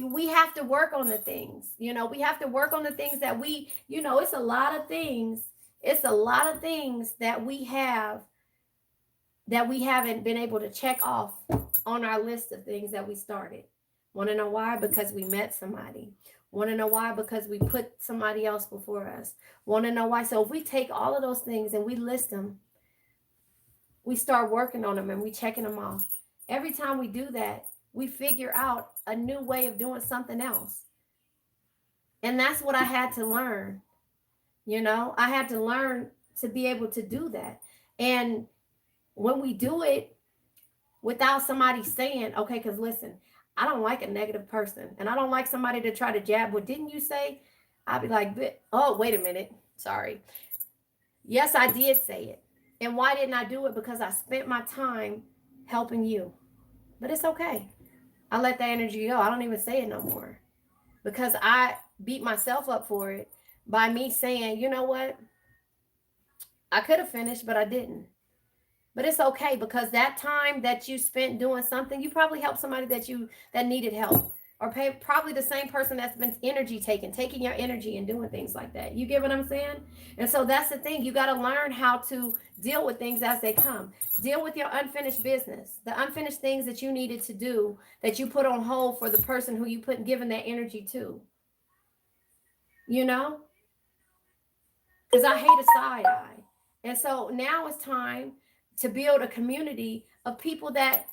we have to work on the things. We have to work on the things that it's a lot of things. It's a lot of things that we have that we haven't been able to check off on our list of things that we started. Want to know why? Because we met somebody. Want to know why? Because we put somebody else before us. Want to know why? So if we take all of those things and we list them, we start working on them and we checking them off. Every time we do that, we figure out a new way of doing something else. And that's what I had to learn. I had to learn to be able to do that. And when we do it without somebody saying, okay, because listen, I don't like a negative person. And I don't like somebody to try to jab. Well, didn't you say? I'll be like, oh, wait a minute. Sorry. Yes, I did say it. And why didn't I do it? Because I spent my time helping you. But it's okay. I let that energy go. I don't even say it no more. Because I beat myself up for it by me saying, you know what? I could have finished, but I didn't. But it's okay, because that time that you spent doing something, you probably helped somebody that needed help. or probably the same person that's been energy taking your energy and doing things like that. You get what I'm saying? And so that's the thing. You got to learn how to deal with things as they come. Deal with your unfinished business, the unfinished things that you needed to do that you put on hold for the person who you put given that energy to. You know, because I hate a side eye. And so now it's time to build a community of people that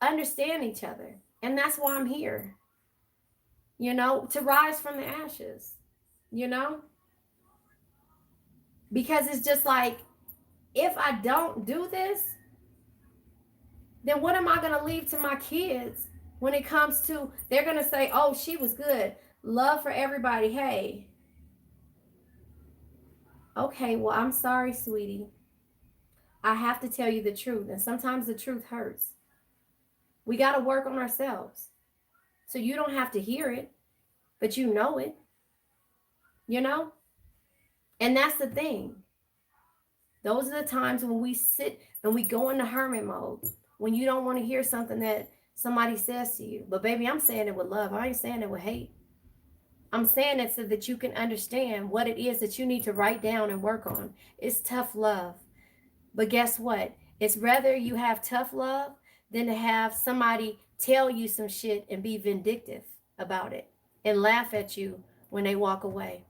understand each other. And that's why I'm here, to rise from the ashes, you know, because it's just like, if I don't do this, then what am I going to leave to my kids when it comes to, they're going to say, oh, she was good. Love for everybody. Hey, okay, well, I'm sorry, sweetie. I have to tell you the truth. And sometimes the truth hurts. We got to work on ourselves. So you don't have to hear it, but you know it, you know? And that's the thing. Those are the times when we sit and we go into hermit mode, when you don't want to hear something that somebody says to you. But baby, I'm saying it with love. I ain't saying it with hate. I'm saying it so that you can understand what it is that you need to write down and work on. It's tough love. But guess what? It's rather you have tough love than to have somebody tell you some shit and be vindictive about it and laugh at you when they walk away.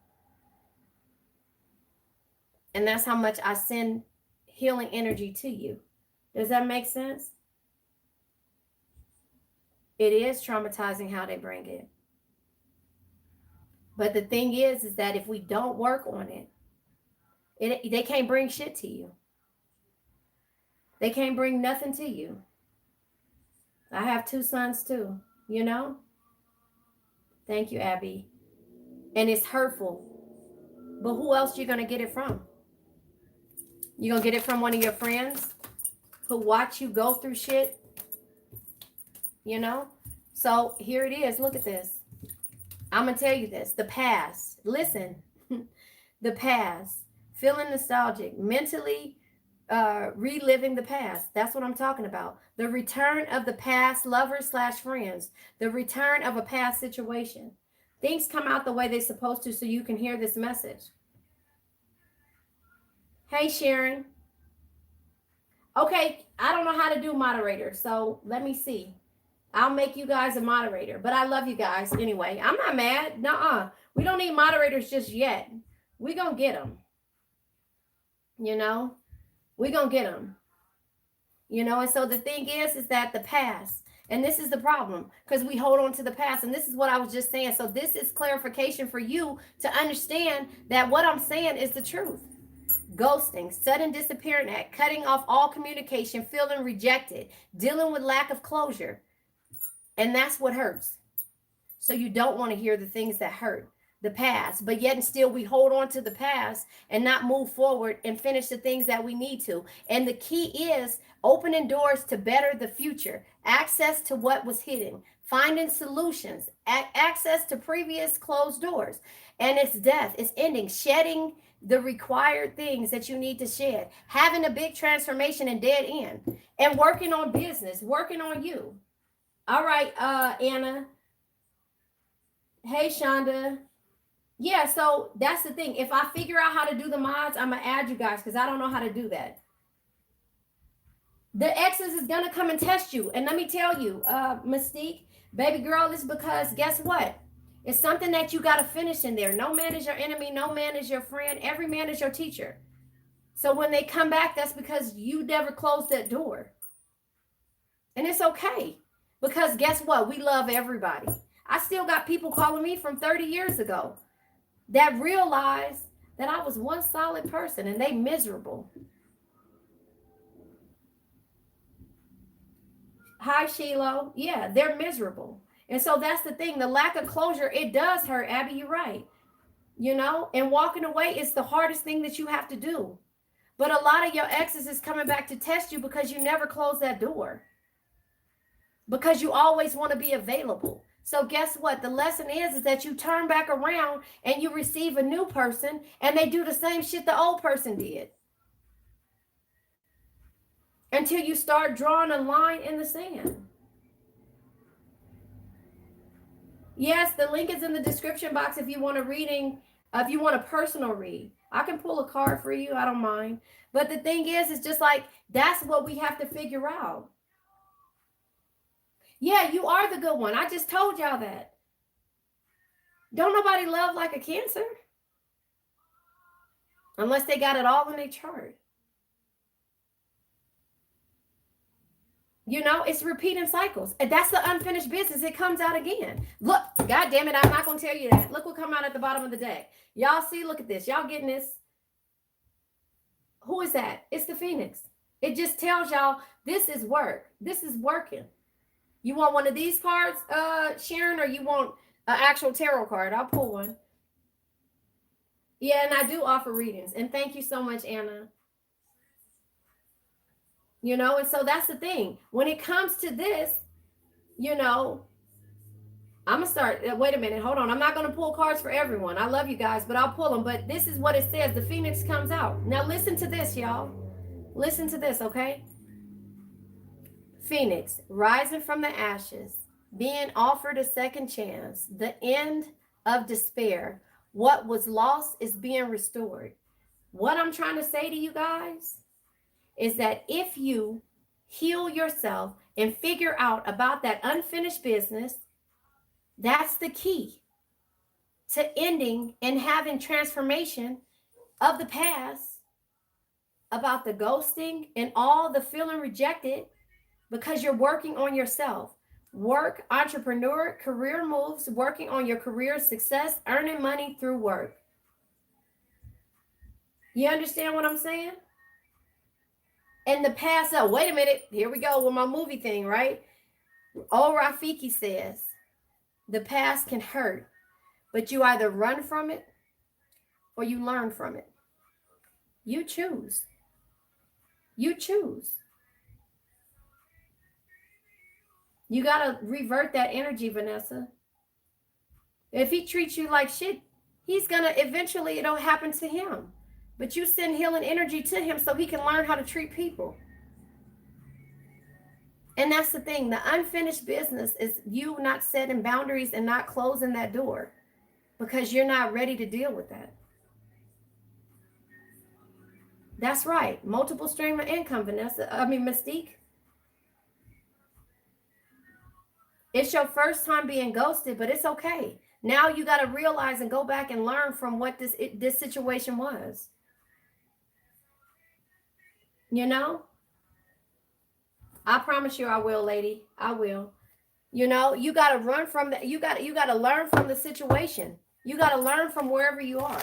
And that's how much I send healing energy to you. Does that make sense? It is traumatizing how they bring it. But the thing is that if we don't work on it, they can't bring shit to you. They can't bring nothing to you. I have 2 sons too, you know? Thank you, Abby. And it's hurtful. But who else you going to get it from? You going to get it from one of your friends who watch you go through shit? You know? So here it is. Look at this. I'm going to tell you this. The past. Listen. The past. Feeling nostalgic. Mentally reliving the past. That's what I'm talking about. The return of the past lovers/friends. The return of a past situation. Things come out the way they're supposed to so you can hear this message. Hey, Sharon. Okay, I don't know how to do moderator, so let me see. I'll make you guys a moderator, but I love you guys anyway. I'm not mad. Nuh-uh. We don't need moderators just yet. We gonna get them. You know? We gonna get them. You know, and so the thing is that the past, and this is the problem, because we hold on to the past, and this is what I was just saying. So this is clarification for you to understand that what I'm saying is the truth. Ghosting, sudden disappearing act, cutting off all communication, feeling rejected, dealing with lack of closure. And that's what hurts. So you don't want to hear the things that hurt, the past, but yet and still we hold on to the past and not move forward and finish the things that we need to. And the key is opening doors to better the future, access to what was hidden, finding solutions, access to previous closed doors. And it's death, it's ending, shedding the required things that you need to shed, having a big transformation and dead end, and working on business, working on you. All right, Anna. Hey, Shonda. Yeah, so that's the thing. If I figure out how to do the mods, I'm going to add you guys because I don't know how to do that. The exes is going to come and test you. And let me tell you, Mystique, baby girl, it's because guess what? It's something that you got to finish in there. No man is your enemy. No man is your friend. Every man is your teacher. So when they come back, that's because you never closed that door. And it's okay. Because guess what? We love everybody. I still got people calling me from 30 years ago that realized that I was one solid person and they miserable. Hi, Sheila. Yeah, they're miserable. And so that's the thing. The lack of closure, it does hurt, Abby. You're right. You know, and walking away is the hardest thing that you have to do. But a lot of your exes is coming back to test you because you never close that door. Because you always want to be available. So guess what? The lesson is that you turn back around and you receive a new person and they do the same shit the old person did. Until you start drawing a line in the sand. Yes, the link is in the description box if you want a reading, if you want a personal read. I can pull a card for you, I don't mind. But the thing is, it's just like that's what we have to figure out. Yeah, you are the good one. I just told y'all that. Don't nobody love like a Cancer unless they got it all in their chart. You know, it's repeating cycles. And that's the unfinished business. It comes out again. Look, God damn it, I'm not going to tell you that. Look what come out at the bottom of the deck. Y'all see, look at this. Y'all getting this? Who is that? It's the Phoenix. It just tells y'all this is work. This is working. You want one of these cards, Sharon, or you want an actual tarot card? I'll pull one. Yeah, and I do offer readings. And thank you so much, Anna. You know, and so that's the thing. When it comes to this, you know, I'm gonna start. Wait a minute, hold on. I'm not gonna pull cards for everyone. I love you guys, but I'll pull them. But this is what it says. The Phoenix comes out. Now listen to this, y'all. Listen to this, okay? Phoenix rising from the ashes, being offered a second chance. The end of despair. What was lost is being restored. What I'm trying to say to you guys is that if you heal yourself and figure out about that unfinished business, that's the key to ending and having transformation of the past, about the ghosting and all the feeling rejected, because you're working on yourself. Work, entrepreneur, career moves, working on your career success, earning money through work. You understand what I'm saying? And the past, oh, wait a minute, here we go with my movie thing, right? Old Rafiki says, the past can hurt, but you either run from it or you learn from it. You choose. You choose. You got to revert that energy, Vanessa. If he treats you like shit, he's going to eventually, it'll happen to him. But you send healing energy to him so he can learn how to treat people. And that's the thing. The unfinished business is you not setting boundaries and not closing that door because you're not ready to deal with that. That's right. Multiple stream of income, Vanessa. Mystique. It's your first time being ghosted, but it's okay. Now you got to realize and go back and learn from what this situation was. You know? I promise you I will, lady. I will. You know, you got to run from that. You got to learn from the situation. You got to learn from wherever you are.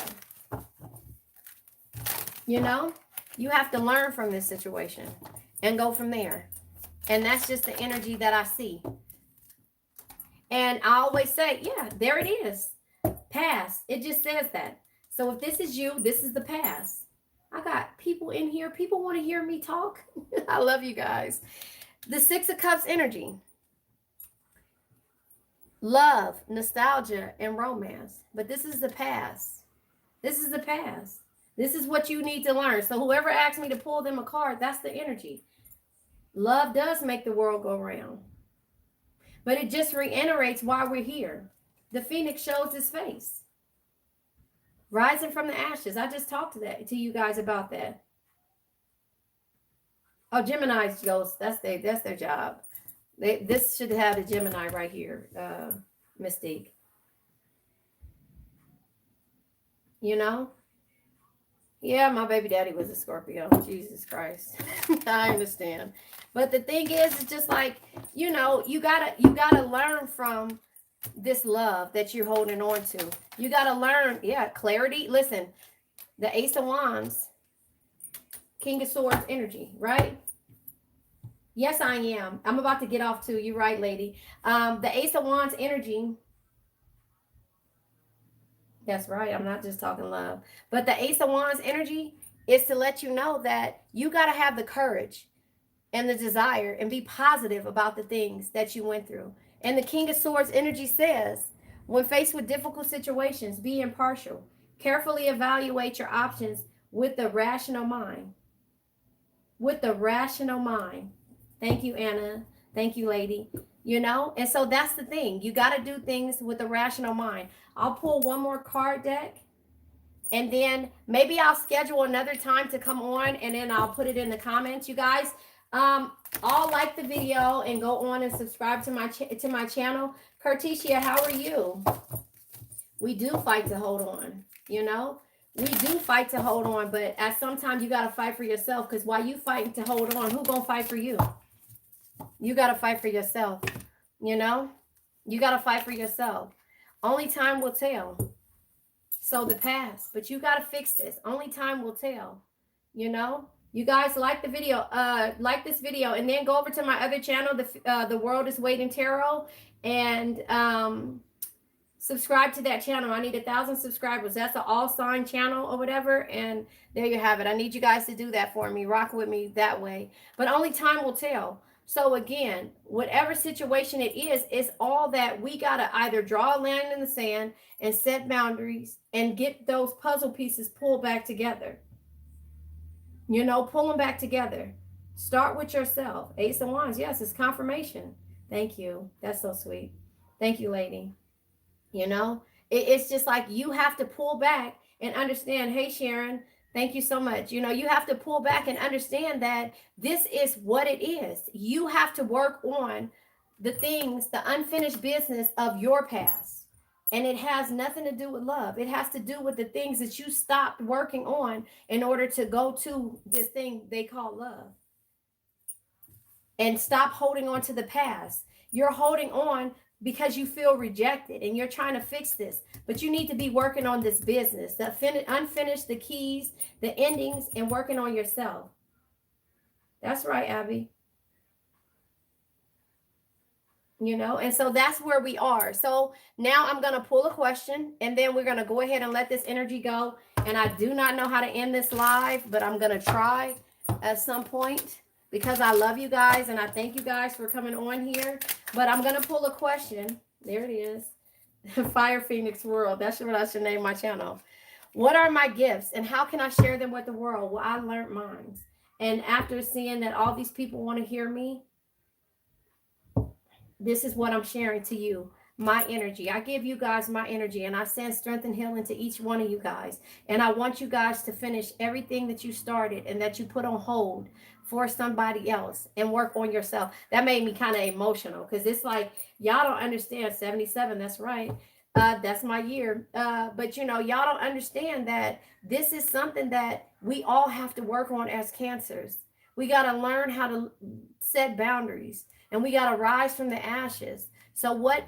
You know? You have to learn from this situation and go from there. And that's just the energy that I see. And I always say, yeah, there it is. Past. It just says that. So if this is you, this is the past. I got people in here. People want to hear me talk. I love you guys. The Six of Cups energy. Love, nostalgia, and romance. But this is the past. This is the past. This is what you need to learn. So whoever asked me to pull them a card, that's the energy. Love does make the world go round. But it just reiterates why we're here. The Phoenix shows his face. Rising from the ashes. I just talked to you guys about that. Oh, Gemini's ghosts. That's their job. This should have the Gemini right here, Mystique. You know? Yeah, my baby daddy was a Scorpio. Jesus Christ. I understand. But the thing is, it's just like, you know, you gotta learn from this love that you're holding on to. You gotta learn, clarity. Listen, the Ace of Wands, King of Swords energy, right? Yes, I am. I'm about to get off too. You're right, lady. The Ace of Wands energy. That's right. I'm not just talking love. But the Ace of Wands energy is to let you know that you got to have the courage and the desire and be positive about the things that you went through. And the King of Swords energy says, when faced with difficult situations, be impartial. Carefully evaluate your options with the rational mind. With the rational mind. Thank you, Anna. Thank you, lady. you know? And so that's the thing. You got to do things with a rational mind. I'll pull one more card deck, and then maybe I'll schedule another time to come on, and then I'll put it in the comments, you guys. All like the video and go on and subscribe to my channel. Cartesia, how are you? We do fight to hold on, you know? We do fight to hold on, but at some time you got to fight for yourself, because while you fighting to hold on, who gonna fight for you? You got to fight for yourself, you know? You got to fight for yourself. Only time will tell. So the past, but you got to fix this. Only time will tell, you know? You guys like the video, like this video, and then go over to my other channel, the World is Waiting Tarot, and subscribe to that channel. I need 1,000 subscribers. That's an all sign channel or whatever. And there you have it. I need you guys to do that for me. Rock with me that way. But only time will tell. So again, whatever situation it is, it's all that we got to either draw a line in the sand and set boundaries and get those puzzle pieces pulled back together. You know, pull them back together. Start with yourself. Ace of Wands. Yes, it's confirmation. Thank you. That's so sweet. Thank you, lady. You know, it's just like you have to pull back and understand. Hey, Sharon, thank you so much. You know, you have to pull back and understand that this is what it is. You have to work on the things, the unfinished business of your past. And it has nothing to do with love. It has to do with the things that you stopped working on in order to go to this thing they call love. And stop holding on to the past. You're holding on because you feel rejected and you're trying to fix this, but you need to be working on this business, the unfinished, the keys, the endings, and working on yourself. That's right, Abby. You know, and so that's where we are. So now I'm going to pull a question, and then we're going to go ahead and let this energy go. And I do not know how to end this live, but I'm going to try at some point, because I love you guys and I thank you guys for coming on here. But I'm going to pull a question. There it is. Fire Phoenix World. That's what I should name my channel. What are my gifts and how can I share them with the world? Well, I learned mine. And after seeing that all these people want to hear me, this is what I'm sharing to you. My energy. I give you guys my energy, and I send strength and healing to each one of you guys. And I want you guys to finish everything that you started and that you put on hold for somebody else and work on yourself. That made me kind of emotional, because it's like, y'all don't understand. 77, that's right. That's my year. But you know, y'all don't understand that this is something that we all have to work on as cancers. We got to learn how to set boundaries, and we got to rise from the ashes. So what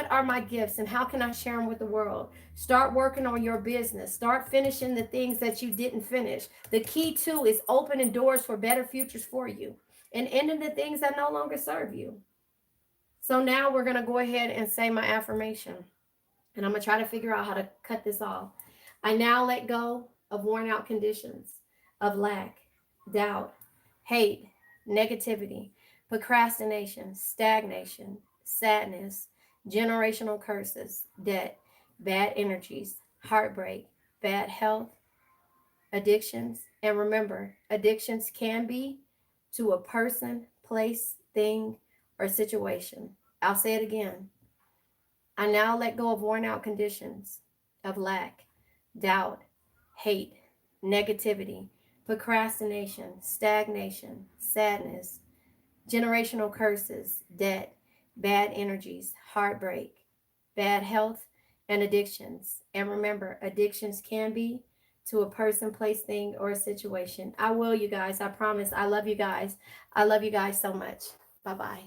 are my gifts and how can I share them with the world? Start working on your business. Start finishing the things that you didn't finish. The key too is opening doors for better futures for you and ending the things that no longer serve you. So now we're going to go ahead and say my affirmation, and I'm going to try to figure out how to cut this off. I now let go of worn out conditions of lack, doubt, hate, negativity, procrastination, stagnation, sadness, generational curses, debt, bad energies, heartbreak, bad health, addictions. And remember, addictions can be to a person, place, thing, or situation. I'll say it again. I now let go of worn out conditions of lack, doubt, hate, negativity, procrastination, stagnation, sadness, generational curses, debt, bad energies, heartbreak, bad health, and addictions. And remember, addictions can be to a person, place, thing, or a situation. I will, you guys. I promise. I love you guys. I love you guys so much. Bye-bye.